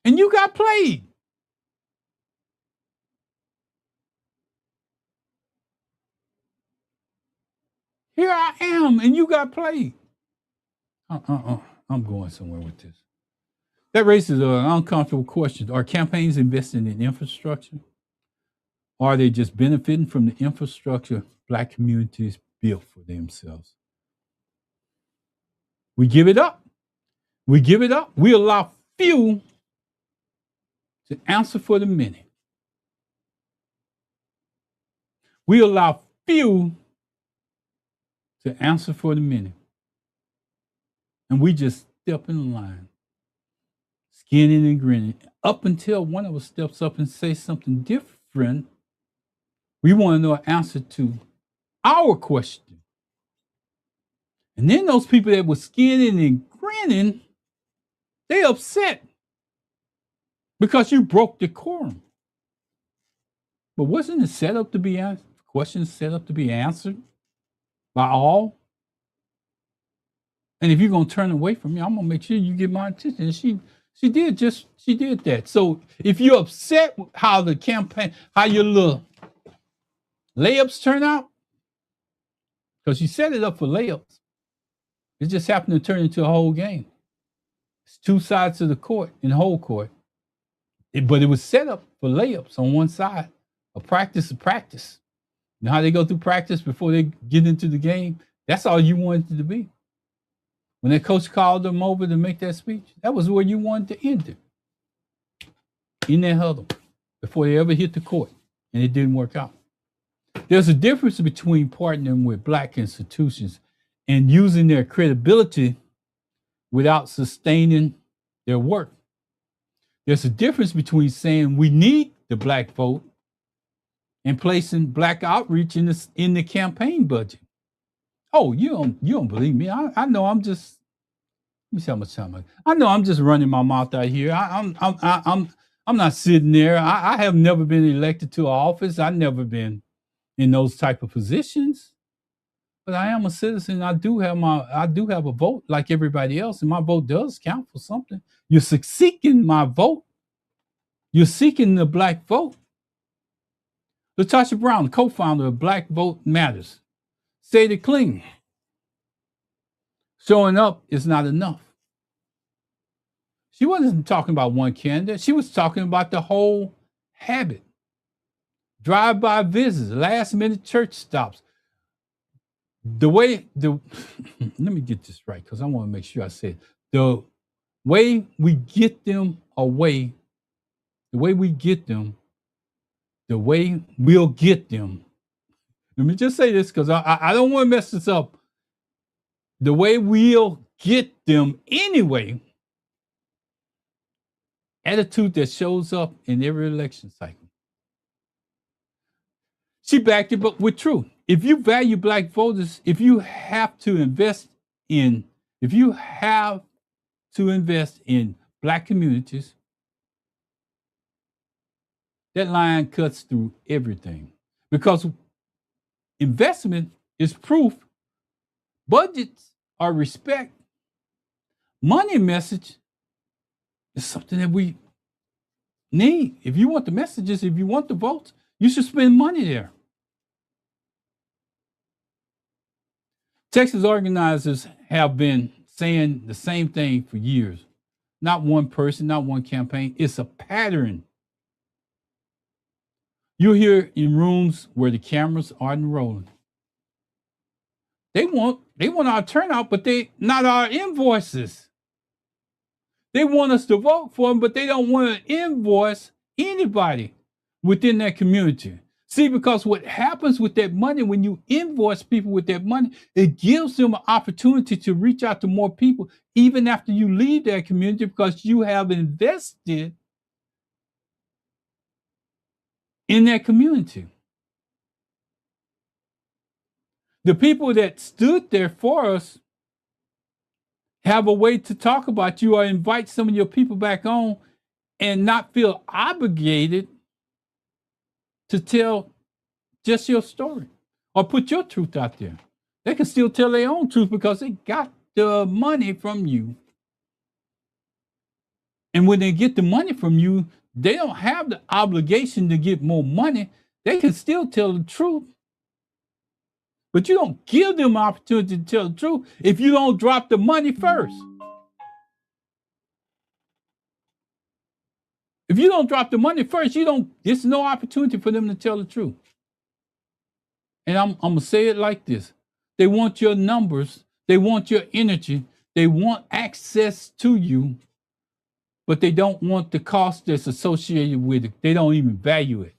And you got played. Here I am, and you got played. I'm going somewhere with this. That raises an uncomfortable question. Are campaigns investing in infrastructure? Or are they just benefiting from the infrastructure Black communities built for themselves? We give it up. We give it up. We allow few to answer for the many. We allow few to answer for the many. And we just step in line, skinning and grinning, up until one of us steps up and says something different. We want to know an answer to our question. And then those people that were skinning and grinning, they upset because you broke the quorum. But wasn't it set up to be answered? Questions set up to be answered by all? And if you're gonna turn away from me, I'm gonna make sure you get my attention. And she did that. So if you're upset with how the campaign, how your little layups turn out, because you set it up for layups, it just happened to turn into a whole game. It's two sides of the court, in the whole court. But it was set up for layups on one side. A practice. You know how they go through practice before they get into the game? That's all you wanted it to be. When that coach called them over to make that speech, that was where you wanted to end it. In that huddle, before they ever hit the court. And it didn't work out. There's a difference between partnering with Black institutions and using their credibility without sustaining their work. There's a difference between saying we need the Black vote and placing Black outreach in the campaign budget. Oh, you don't believe me? I know I'm just. Let me see how much time I know I'm just running my mouth out here. I'm not sitting there. I have never been elected to an office. I've never been in those type of positions. But I am a citizen. I do have a vote like everybody else, and my vote does count for something. You're seeking my vote. You're seeking the Black vote. Latasha Brown, co-founder of Black Vote Matters, said it clean. Showing up is not enough. She wasn't talking about one candidate. She was talking about the whole habit. Drive-by visits, last-minute church stops. Let me get this right because I want to make sure I say it. The way we get them away, the way we get them, the way we'll get them. Let me just say this because I don't want to mess this up. The way we'll get them anyway. Attitude that shows up in every election cycle. She backed it up with truth. If you value Black voters, if you have to invest in Black communities, that line cuts through everything. Because investment is proof. Budgets are respect. Money message is something that we need. If you want the messages, if you want the votes, you should spend money there. Texas organizers have been saying the same thing for years. Not one person, not one campaign. It's a pattern. You're here in rooms where the cameras aren't rolling. They want our turnout, but not our invoices. They want us to vote for them, but they don't want to invoice anybody within that community. See, because what happens with that money, when you invoice people with that money, it gives them an opportunity to reach out to more people, even after you leave that community, because you have invested in that community. The people that stood there for us have a way to talk about you or invite some of your people back on and not feel obligated to tell just your story or put your truth out there. They can still tell their own truth because they got the money from you. And when they get the money from you, they don't have the obligation to get more money. They can still tell the truth. But you don't give them an opportunity to tell the truth if you don't drop the money first. If you don't drop the money first, there's no opportunity for them to tell the truth. And I'm going to say it like this. They want your numbers. They want your energy. They want access to you, but they don't want the cost that's associated with it. They don't even value it.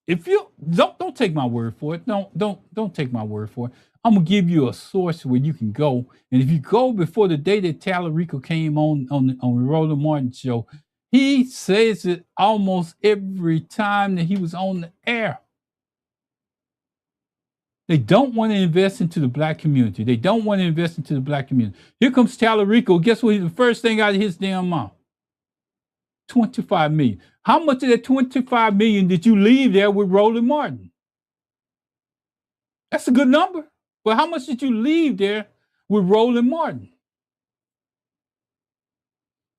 If you don't take my word for it. Don't take my word for it. I'm gonna give you a source where you can go. And if you go before the day that Tallarico came on the Roland Martin show, he says it almost every time that he was on the air. They don't want to invest into the black community. They don't want to invest into the black community. Here comes Tallarico. Guess what? The first thing out of his damn mouth. 25 million. How much of that 25 million did you leave there with Roland Martin? That's a good number. But how much did you leave there with Roland Martin?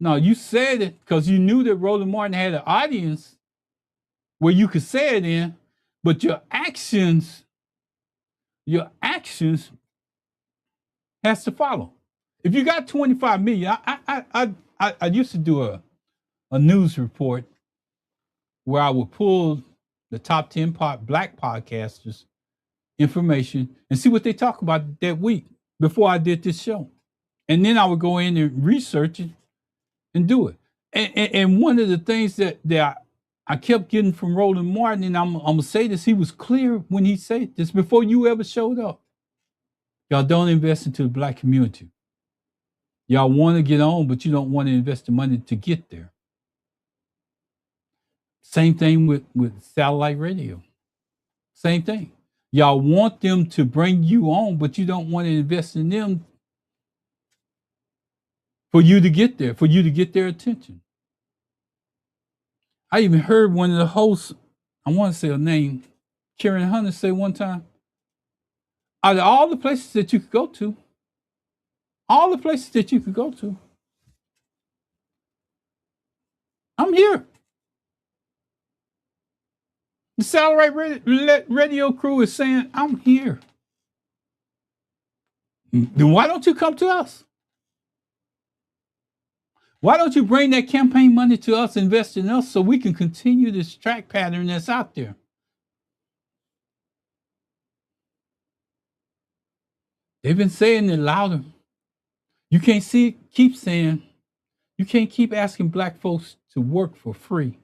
No, you said it because you knew that Roland Martin had an audience where you could say it in, but your actions has to follow. If you got 25 million, I used to do a news report where I would pull the top 10 black podcasters information and see what they talk about that week before I did this show. And then I would go in and research it and do it. And one of the things that I kept getting from Roland Martin, and I'm going to say this, he was clear when he said this before you ever showed up. Y'all don't invest into the black community. Y'all want to get on, but you don't want to invest the money to get there. Same thing with satellite radio. Same thing. Y'all want them to bring you on, but you don't want to invest in them for you to get there, for you to get their attention. I even heard one of the hosts, I want to say her name, Karen Hunter, say one time, out of all the places that you could go to, I'm here. The satellite radio crew is saying, I'm here. Then why don't you come to us? Why don't you bring that campaign money to us, invest in us, so we can continue this track pattern that's out there? They've been saying it louder. You can't keep saying, you can't keep asking black folks to work for free.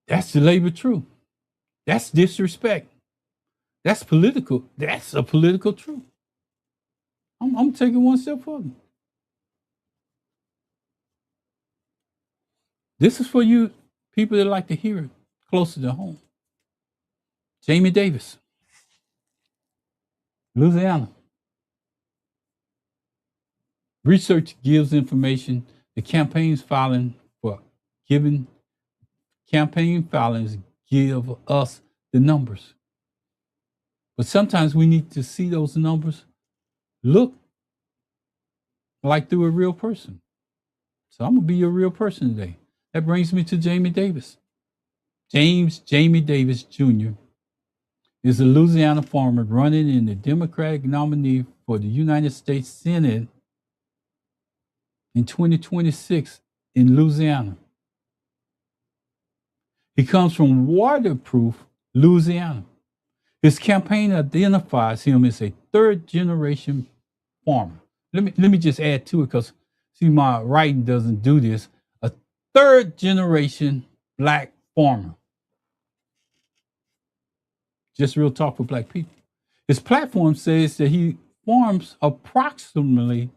That's the labor truth. That's disrespect. That's political. That's a political truth. I'm taking one step further. This is for you people that like to hear it closer to home. Jamie Davis, Louisiana. Research gives information. The campaign filings give us the numbers. But sometimes we need to see those numbers look like through a real person. So I'm going to be a real person today. That brings me to Jamie Davis. Jamie Davis Jr. is a Louisiana farmer running in the Democratic nominee for the United States Senate in 2026 in Louisiana. He comes from Waterproof, Louisiana. His campaign identifies him as a third-generation farmer. Let me just add to it because, see, my writing doesn't do this. A third-generation black farmer. Just real talk for black people. His platform says that he farms approximately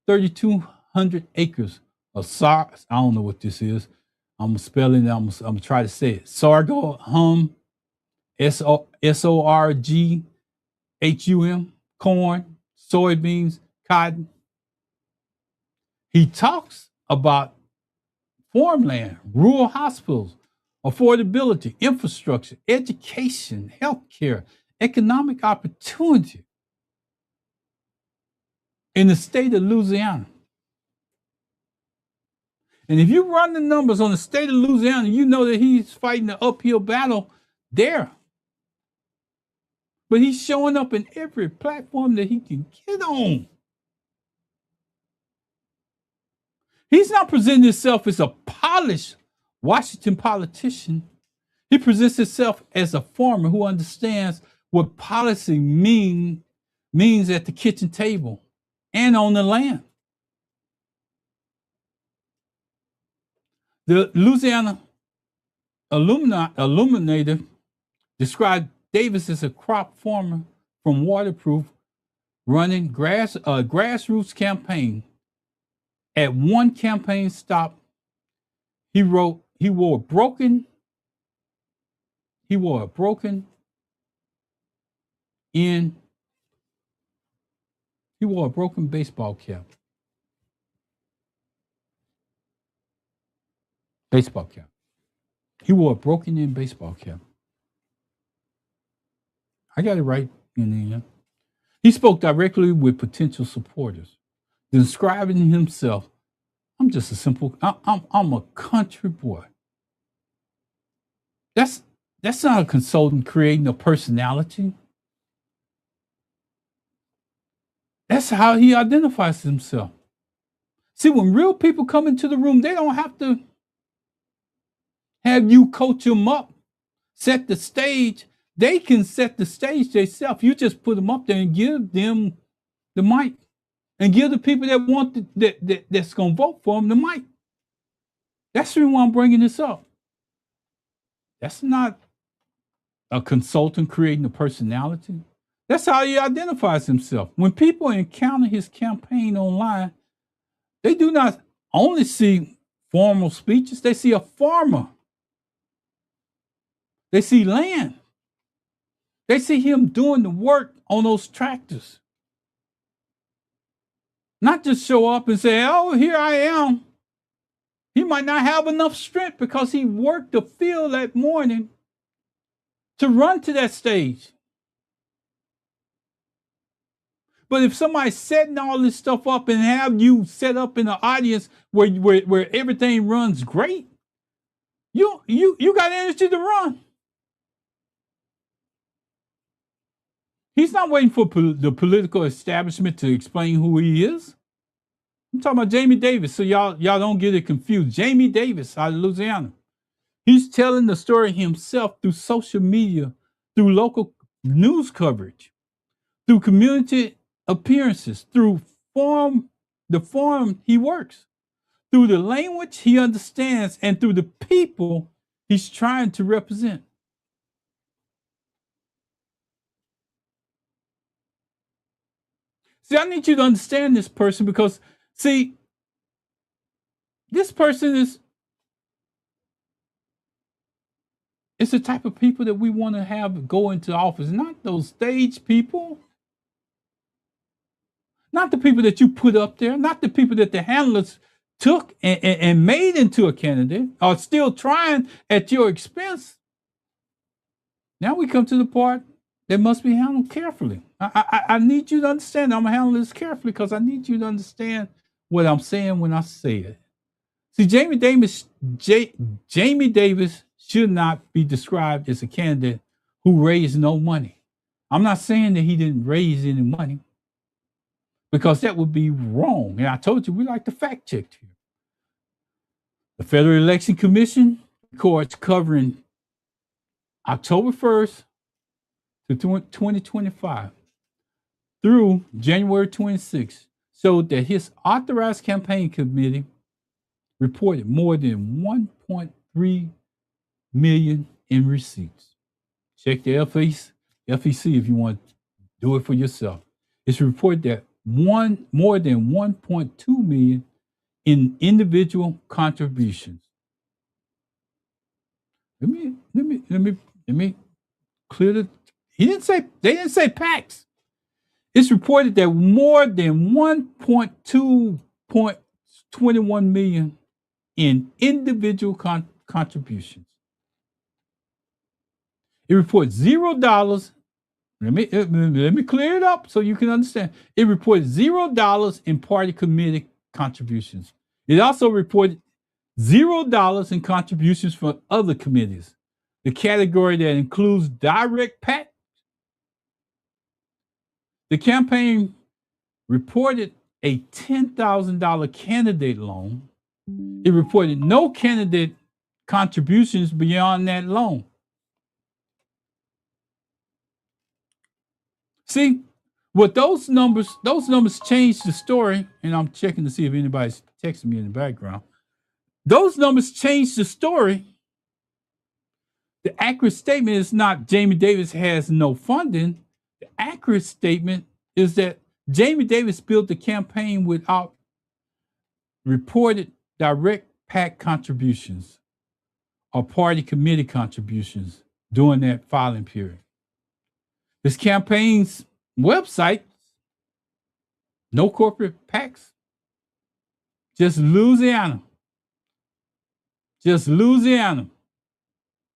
3,200 acres of I don't know what this is. I'm spelling it. I'm gonna try to say it. Sorghum SORGHUM, corn, soybeans, cotton. He talks about farmland, rural hospitals, affordability, infrastructure, education, healthcare, economic opportunity in the state of Louisiana. And if you run the numbers on the state of Louisiana, you know that he's fighting an uphill battle there. But he's showing up in every platform that he can get on. He's not presenting himself as a polished Washington politician. He presents himself as a farmer who understands what policy means at the kitchen table and on the land. The Louisiana Illuminator described Davis as a crop farmer from Waterproof running grassroots campaign. At one campaign stop, he wrote he wore a broken baseball cap. Baseball cap. He wore a broken in baseball cap. I got it right in the end. He spoke directly with potential supporters, describing himself. I'm just a simple. I'm a country boy. That's not a consultant creating a personality. That's how he identifies himself. See, when real people come into the room, they don't have to have you coach them up, set the stage. They can set the stage themselves. You just put them up there and give them the mic, and give the people that want that's gonna vote for them the mic. That's the reason why I'm bringing this up. That's not a consultant creating a personality. That's how he identifies himself. When people encounter his campaign online, they do not only see formal speeches, they see a farmer. They see land. They see him doing the work on those tractors. Not just show up and say, oh, here I am. He might not have enough strength because he worked the field that morning to run to that stage. But if somebody's setting all this stuff up and have you set up in an audience where everything runs great, you got energy to run. He's not waiting for the political establishment to explain who he is. I'm talking about Jamie Davis, so y'all don't get it confused. Jamie Davis out of Louisiana. He's telling the story himself through social media, through local news coverage, through community appearances, through the farm he works, through the language he understands, and through the people he's trying to represent. See, I need you to understand this person because, see, this person is the type of people that we want to have go into office, not those stage people, not the people that you put up there, not the people that the handlers took and made into a candidate, or still trying at your expense. Now we come to the part that must be handled carefully. I need you to understand. I'm going to handle this carefully because I need you to understand what I'm saying when I say it. See, Jamie Davis should not be described as a candidate who raised no money. I'm not saying that he didn't raise any money because that would be wrong. And I told you we like to fact check here. The Federal Election Commission records covering October 1st to 2025 through January 26th showed that his authorized campaign committee reported more than 1.3 million in receipts. Check the FEC if you want to do it for yourself. It's reported that more than 1.2 million in individual contributions. Let me They didn't say PACs. It's reported that more than 1.21 million in individual contributions. It reports $0. Let me clear it up so you can understand. It reported $0 in party committee contributions. It also reported $0 in contributions from other committees. The category that includes direct PAC. The campaign reported a $10,000 candidate loan. It reported no candidate contributions beyond that loan. See, what those numbers changed the story, and I'm checking to see if anybody's texting me in the background. Those numbers changed the story. The accurate statement is not Jamie Davis has no funding. The accurate statement is that Jamie Davis built the campaign without reported direct PAC contributions or party committee contributions during that filing period. This campaign's website, no corporate PACs, just Louisiana. Just Louisiana.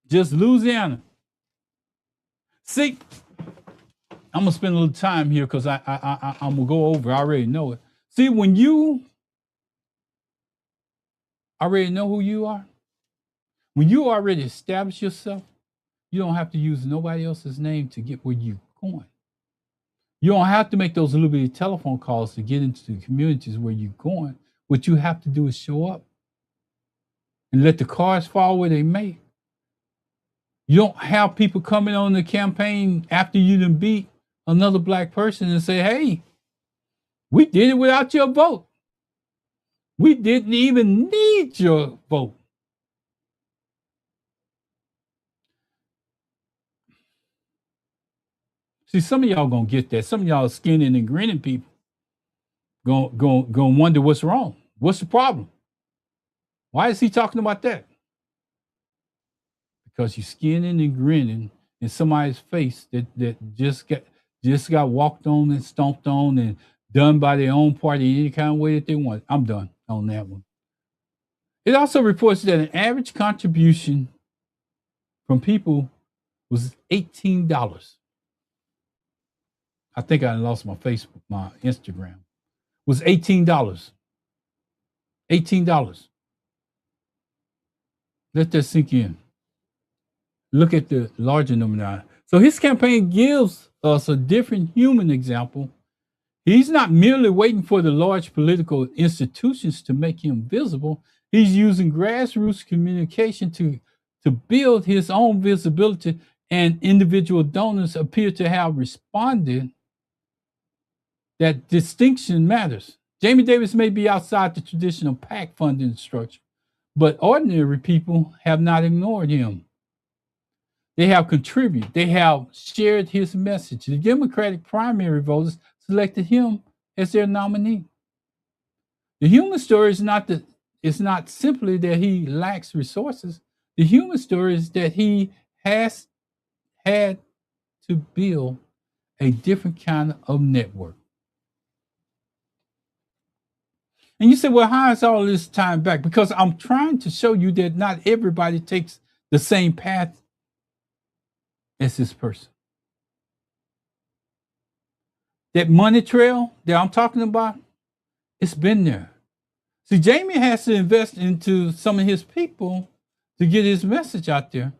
Just Louisiana. See, I'm gonna spend a little time here because I'm gonna go over. I already know it. See, when you already know who you are, when you already establish yourself, you don't have to use nobody else's name to get where you're going. You don't have to make those little bitty telephone calls to get into the communities where you're going. What you have to do is show up and let the cards fall where they may. You don't have people coming on the campaign after you done beat another black person and say, hey, we did it without your vote. We didn't even need your vote. See, some of y'all gonna get that. Some of y'all skinning and grinning people gonna wonder what's wrong. What's the problem? Why is he talking about that? Because you're skinning and grinning in somebody's face that just got walked on and stomped on and done by their own party any kind of way that they want. I'm done on that one. It also reports that an average contribution from people was $18. I think I lost my Facebook, my Instagram. Was $18. $18. Let that sink in. Look at the larger number now. So his campaign gives us a different human example. He's not merely waiting for the large political institutions to make him visible. He's using grassroots communication to build his own visibility, and individual donors appear to have responded. That distinction matters. Jamie Davis may be outside the traditional PAC funding structure, but ordinary people have not ignored him. They have contributed. They have shared his message. The Democratic primary voters selected him as their nominee. The human story is not simply that he lacks resources. The human story is that he has had to build a different kind of network. And you say, well, how is all this time back? Because I'm trying to show you that not everybody takes the same path as this person. That money trail that I'm talking about, it's been there. See, Jamie has to invest into some of his people to get his message out there.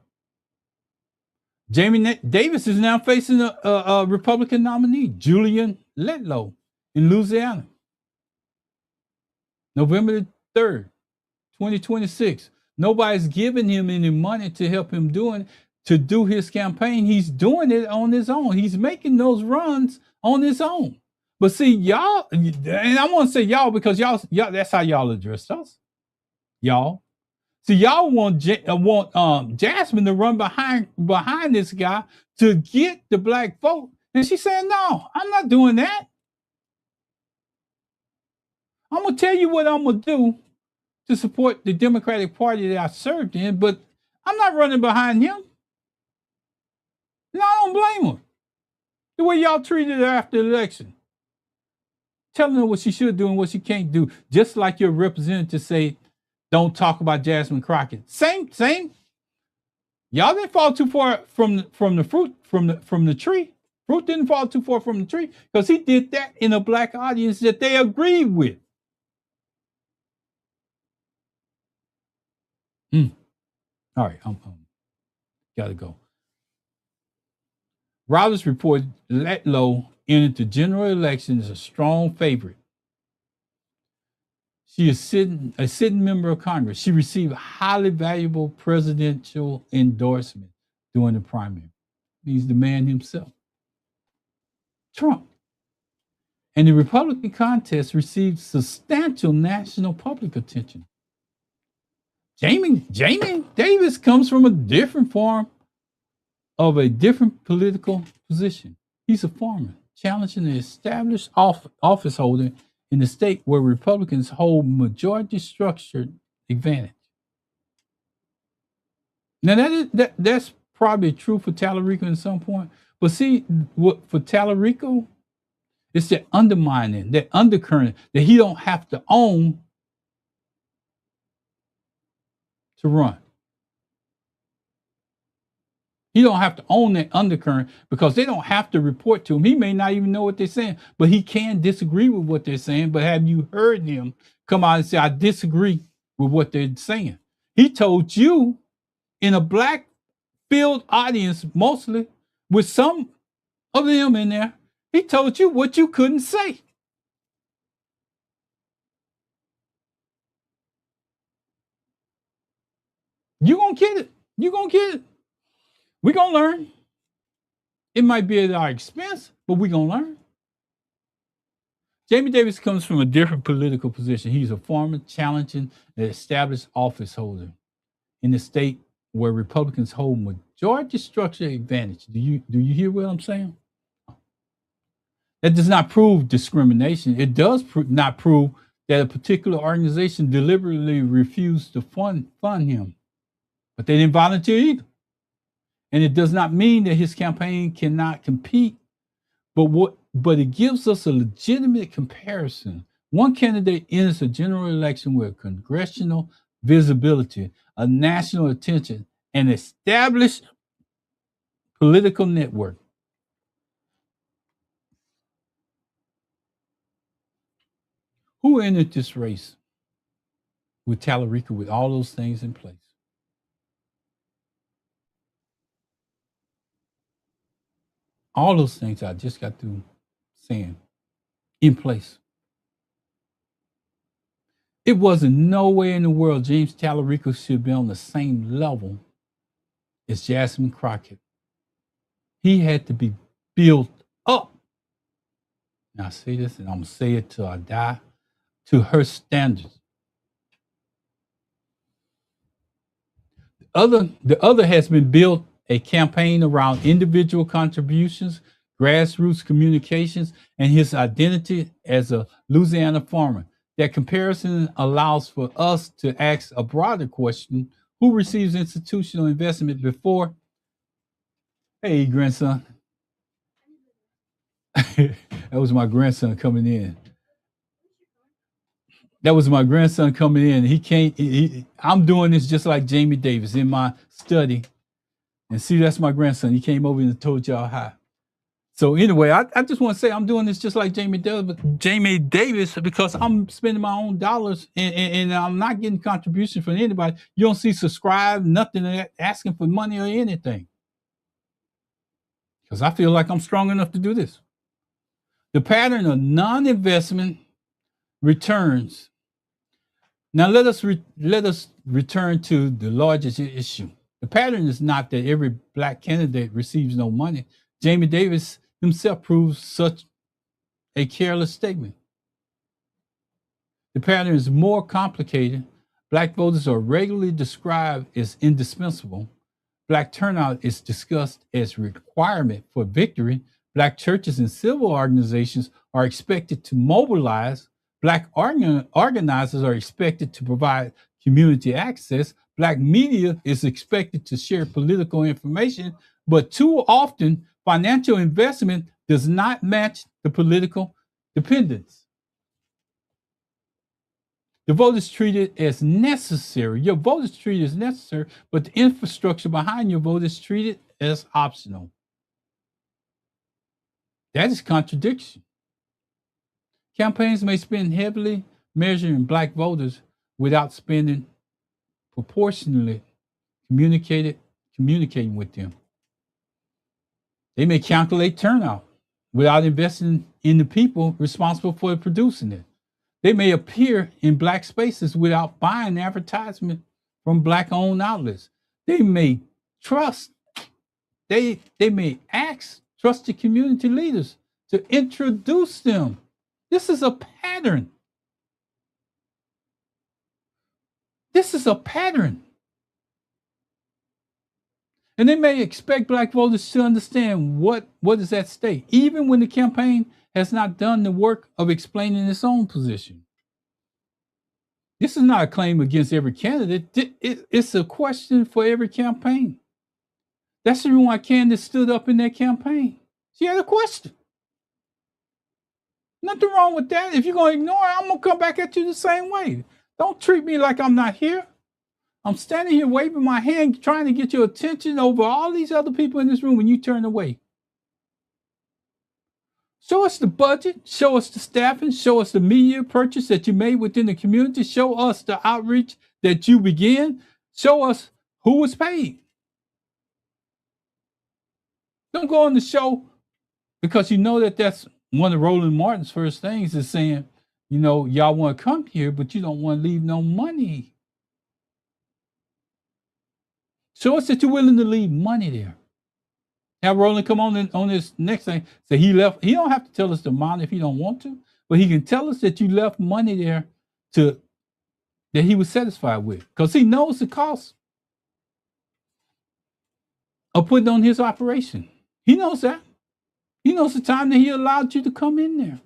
Jamie Davis is now facing a Republican nominee, Julian Letlow, in Louisiana. November 3rd, 2026. Nobody's giving him any money to help him to do his campaign. He's doing it on his own. He's making those runs on his own. But see, y'all, and I want to say y'all because y'all that's how y'all address us. Y'all. See, y'all want Jasmine to run behind this guy to get the black vote. And she's saying, no, I'm not doing that. I'm going to tell you what I'm going to do to support the Democratic Party that I served in, but I'm not running behind him. No, I don't blame her. The way y'all treated her after the election, telling her what she should do and what she can't do, just like your representative say, don't talk about Jasmine Crockett. Same. Y'all didn't fall too far from the fruit from the tree. Fruit didn't fall too far from the tree because he did that in a black audience that they agreed with. All right, I'm gotta go. Roberts reported Letlow entered the general election as a strong favorite. She is a sitting member of Congress. She received highly valuable presidential endorsement during the primary. He's the man himself, Trump. And the Republican contest received substantial national public attention. Jamie Davis comes from a different form of a different political position. He's a farmer, challenging the established office holder in the state where Republicans hold majority structured advantage. Now that's probably true for Tallarico at some point, but see, what for Tallarico, it's that undermining, that undercurrent that he don't have to own to run. He don't have to own that undercurrent because they don't have to report to him. He may not even know what they're saying, but he can disagree with what they're saying. But have you heard him come out and say, I disagree with what they're saying? He told you in a black filled audience, mostly with some of them in there, he told you what you couldn't say. You're going to get it. You're going to get it. We're going to learn. It might be at our expense, but we're going to learn. Jamie Davis comes from a different political position. He's a farmer challenging an established office holder in the state where Republicans hold majority structure advantage. Do you hear what I'm saying? That does not prove discrimination. It does not prove that a particular organization deliberately refused to fund him, but they didn't volunteer either. And it does not mean that his campaign cannot compete, but it gives us a legitimate comparison. One candidate enters a general election with congressional visibility, a national attention, an established political network. Who entered this race with Tallarico with all those things in place? All those things I just got through saying in place. It wasn't no way in the world James Tallarico should be on the same level as Jasmine Crockett. He had to be built up. Now I say this, and I'm gonna say it till I die, to her standards. The other has been built a campaign around individual contributions, grassroots communications, and his identity as a Louisiana farmer. That comparison allows for us to ask a broader question: who receives institutional investment before? Hey, grandson. That was my grandson coming in. That was my grandson coming in. He can't. I'm doing this just like Jamie Davis in my study. And see, that's my grandson. He came over and told y'all hi. So anyway, I just want to say I'm doing this just like Jamie Davis because I'm spending my own dollars and I'm not getting contributions from anybody. You don't see subscribe, nothing asking for money or anything. Because I feel like I'm strong enough to do this. The pattern of non-investment returns. Now let us return to the largest issue. The pattern is not that every black candidate receives no money. Jamie Davis himself proves such a careless statement. The pattern is more complicated. Black voters are regularly described as indispensable. Black turnout is discussed as a requirement for victory. Black churches and civil organizations are expected to mobilize. Black organizers are expected to provide community access. Black media is expected to share political information, But too often, financial investment does not match the political dependence. The vote is treated as necessary. Your vote is treated as necessary, but the infrastructure behind your vote is treated as optional. That is contradiction. Campaigns may spend heavily measuring black voters without spending proportionally communicating with them. They may calculate turnout without investing in the people responsible for producing it. They may appear in black spaces without buying advertisement from black-owned outlets. They may ask trusted community leaders to introduce them. This is a pattern. This is a pattern. And they may expect black voters to understand what is at stake, even when the campaign has not done the work of explaining its own position. This is not a claim against every candidate. It's a question for every campaign. That's the reason why Candace stood up in that campaign. She had a question. Nothing wrong with that. If you're going to ignore it, I'm going to come back at you the same way. Don't treat me like I'm not here. I'm standing here waving my hand, trying to get your attention over all these other people in this room when you turn away. Show us the budget, show us the staffing, show us the media purchase that you made within the community, show us the outreach that you began, show us who was paid. Don't go on the show because you know that that's one of Roland Martin's first things is saying, you know, y'all want to come here, but you don't want to leave no money. Show us that you're willing to leave money there. Have Roland come on this next thing. Say he left. He don't have to tell us the amount if he don't want to, but he can tell us that you left money there that he was satisfied with, because he knows the cost of putting on his operation. He knows that. He knows the time that he allowed you to come in there.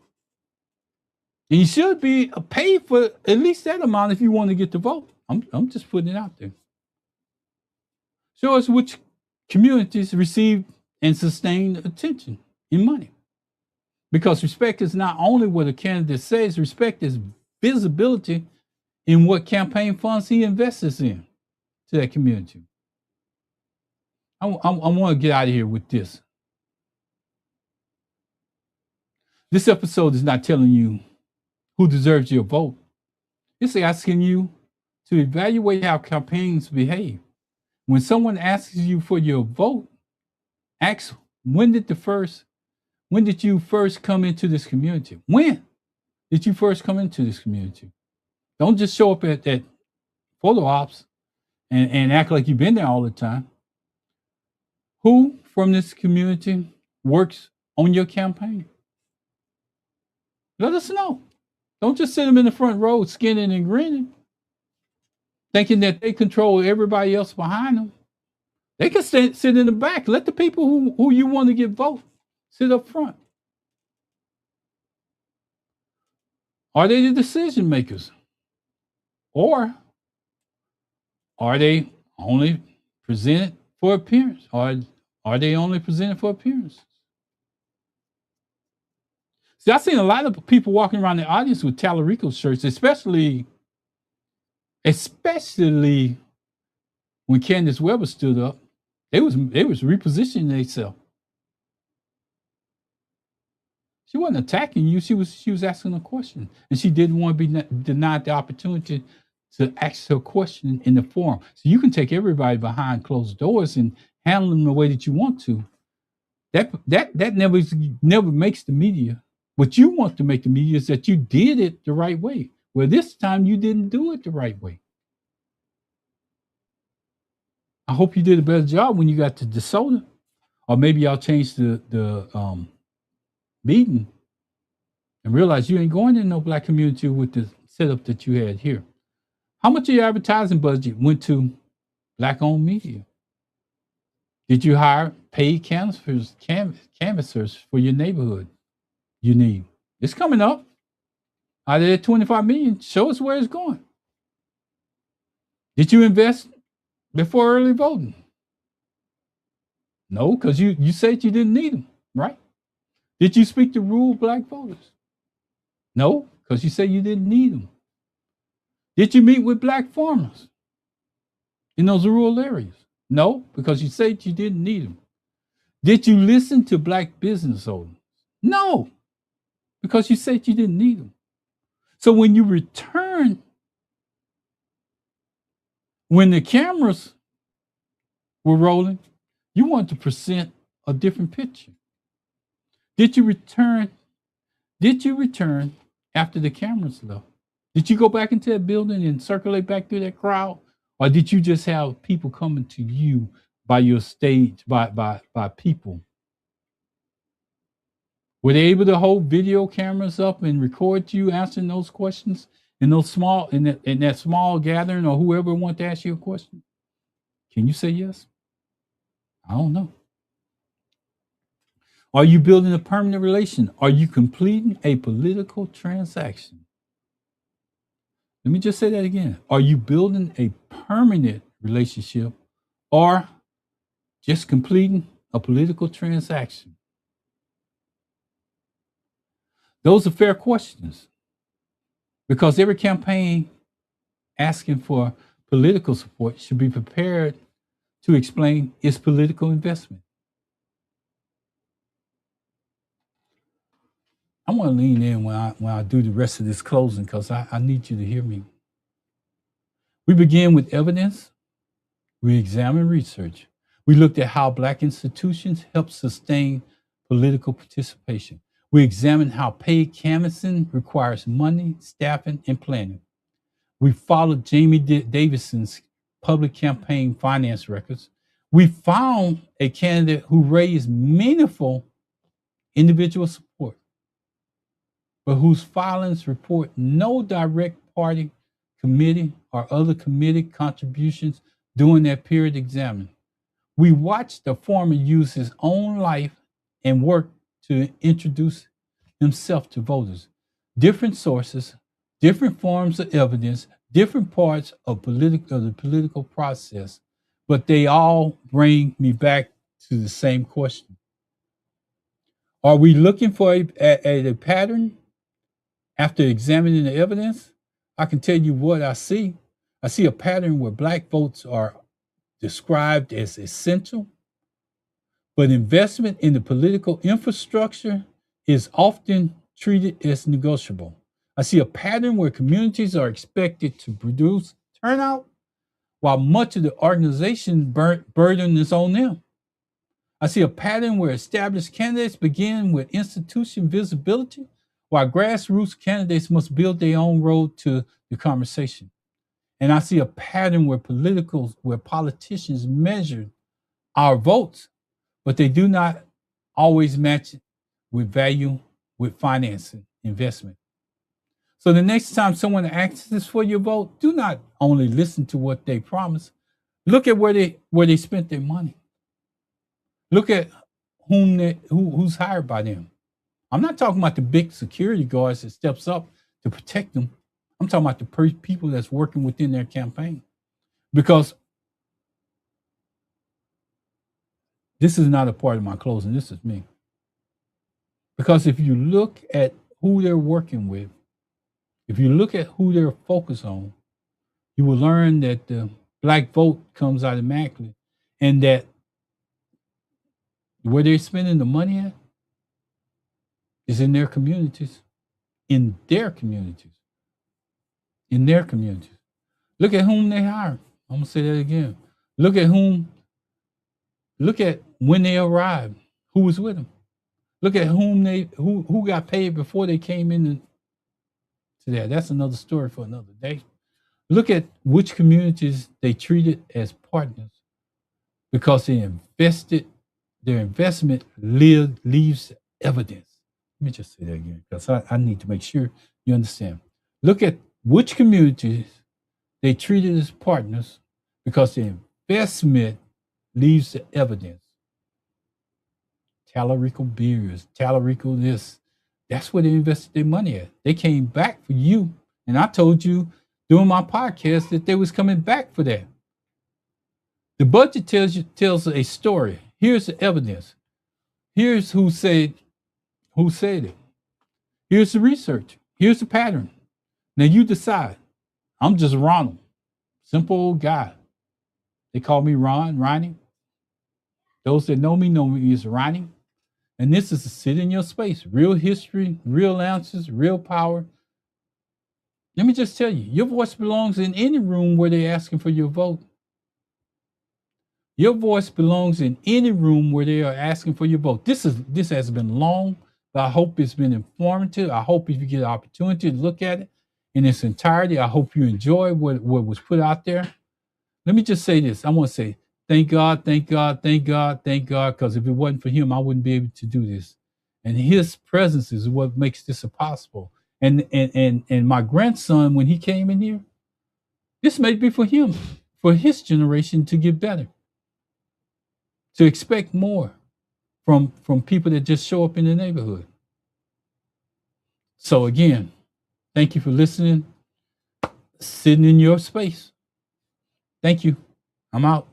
And you should be paid for at least that amount if you want to get the vote. I'm just putting it out there. Show us which communities receive and sustain attention in money. Because respect is not only what a candidate says, respect is visibility in what campaign funds he invests in to that community. I want to get out of here with this. This episode is not telling you who deserves your vote. It's asking you to evaluate how campaigns behave. When someone asks you for your vote, ask, when did you first come into this community? When did you first come into this community? Don't just show up at photo ops and act like you've been there all the time. Who from this community works on your campaign? Let us know. Don't just sit them in the front row skinning and grinning, thinking that they control everybody else behind them. They can sit in the back. Let the people who you want to get vote sit up front. Are they the decision makers? Or are they only presented for appearance? Are they only presented for appearance? See, I've seen a lot of people walking around the audience with Tallarico shirts, especially when Candace Weber stood up. They was repositioning themselves. She wasn't attacking you. She was asking a question, and she didn't want to be denied the opportunity to ask her question in the forum. So you can take everybody behind closed doors and handle them the way that you want to. That never makes the media. What you want to make the media is that you did it the right way. Well, this time you didn't do it the right way. I hope you did a better job when you got to DeSoto, or maybe y'all changed the meeting and realized you ain't going in no black community with the setup that you had here. How much of your advertising budget went to black-owned media? Did you hire paid canvassers for your neighborhood? You need. It's coming up. Out of that $25 million, show us where it's going. Did you invest before early voting? No, because you said you didn't need them, right? Did you speak to rural black voters? No, because you said you didn't need them. Did you meet with black farmers in those rural areas? No, because you said you didn't need them. Did you listen to black business owners? No, because you said you didn't need them. So when you return, when the cameras were rolling, you wanted to present a different picture. Did you return? Did you return after the cameras left? Did you go back into that building and circulate back through that crowd? Or did you just have people coming to you by your stage, by people? Were they able to hold video cameras up and record you answering those questions in those small in that small gathering, or whoever wanted to ask you a question? Can you say yes? I don't know. Are you building a permanent relation? Are you completing a political transaction? Let me just say that again. Are you building a permanent relationship or just completing a political transaction? Those are fair questions, because every campaign asking for political support should be prepared to explain its political investment. I want to lean in when I do the rest of this closing, because I need you to hear me. We begin with evidence. We examine research. We looked at how Black institutions help sustain political participation. We examine how paid canvassing requires money, staffing, and planning. We followed Jamie Davison's public campaign finance records. We found a candidate who raised meaningful individual support, but whose filings report no direct party, committee, or other committee contributions during that period examined. We watched the former use his own life and work to introduce himself to voters. Different sources, different forms of evidence, different parts of the political process, but they all bring me back to the same question. Are we looking for a pattern after examining the evidence? I can tell you what I see. I see a pattern where Black votes are described as essential, but investment in the political infrastructure is often treated as negotiable. I see a pattern where communities are expected to produce turnout while much of the organization burden is on them. I see a pattern where established candidates begin with institution visibility, while grassroots candidates must build their own road to the conversation. And I see a pattern where politicians measure our votes, but they do not always match it with value, with financing, investment. So the next time someone asks for your vote, do not only listen to what they promise. Look at where they spent their money. Look at who's hired by them. I'm not talking about the big security guards that steps up to protect them. I'm talking about the people that's working within their campaign. Because this is not a part of my closing, this is me. Because if you look at who they're working with, if you look at who they're focused on, you will learn that the Black vote comes automatically, and that where they're spending the money at is in their communities, in their communities, in their communities. Look at whom they hire. I'm gonna say that again. Look at when they arrived, who was with them. Look at who got paid before they came in to that. That's another story for another day. Look at which communities they treated as partners, because they invested, their investment leaves evidence. Let me just say that again, because I need to make sure you understand. Look at which communities they treated as partners, because the investment leaves the evidence. Talarico beers, Talarico this. That's where they invested their money at. They came back for you. And I told you during my podcast that they was coming back for that. The budget tells a story. Here's the evidence. Here's who said it. Here's the research. Here's the pattern. Now you decide. I'm just Ronald, simple old guy. They call me Ronnie. Those that know me as Ronnie. And this is to sit in your space. Real history, real answers, real power. Let me just tell you, your voice belongs in any room where they're asking for your vote. Your voice belongs in any room where they are asking for your vote. This has been long, but I hope it's been informative. I hope if you get an opportunity to look at it in its entirety, I hope you enjoy what was put out there. Let me just say this. I want to say, thank God, thank God, thank God, thank God, because if it wasn't for him, I wouldn't be able to do this. And his presence is what makes this possible. And my grandson, when he came in here, this may be for him, for his generation to get better, to expect more from people that just show up in the neighborhood. So again, thank you for listening, sitting in your space. Thank you. I'm out.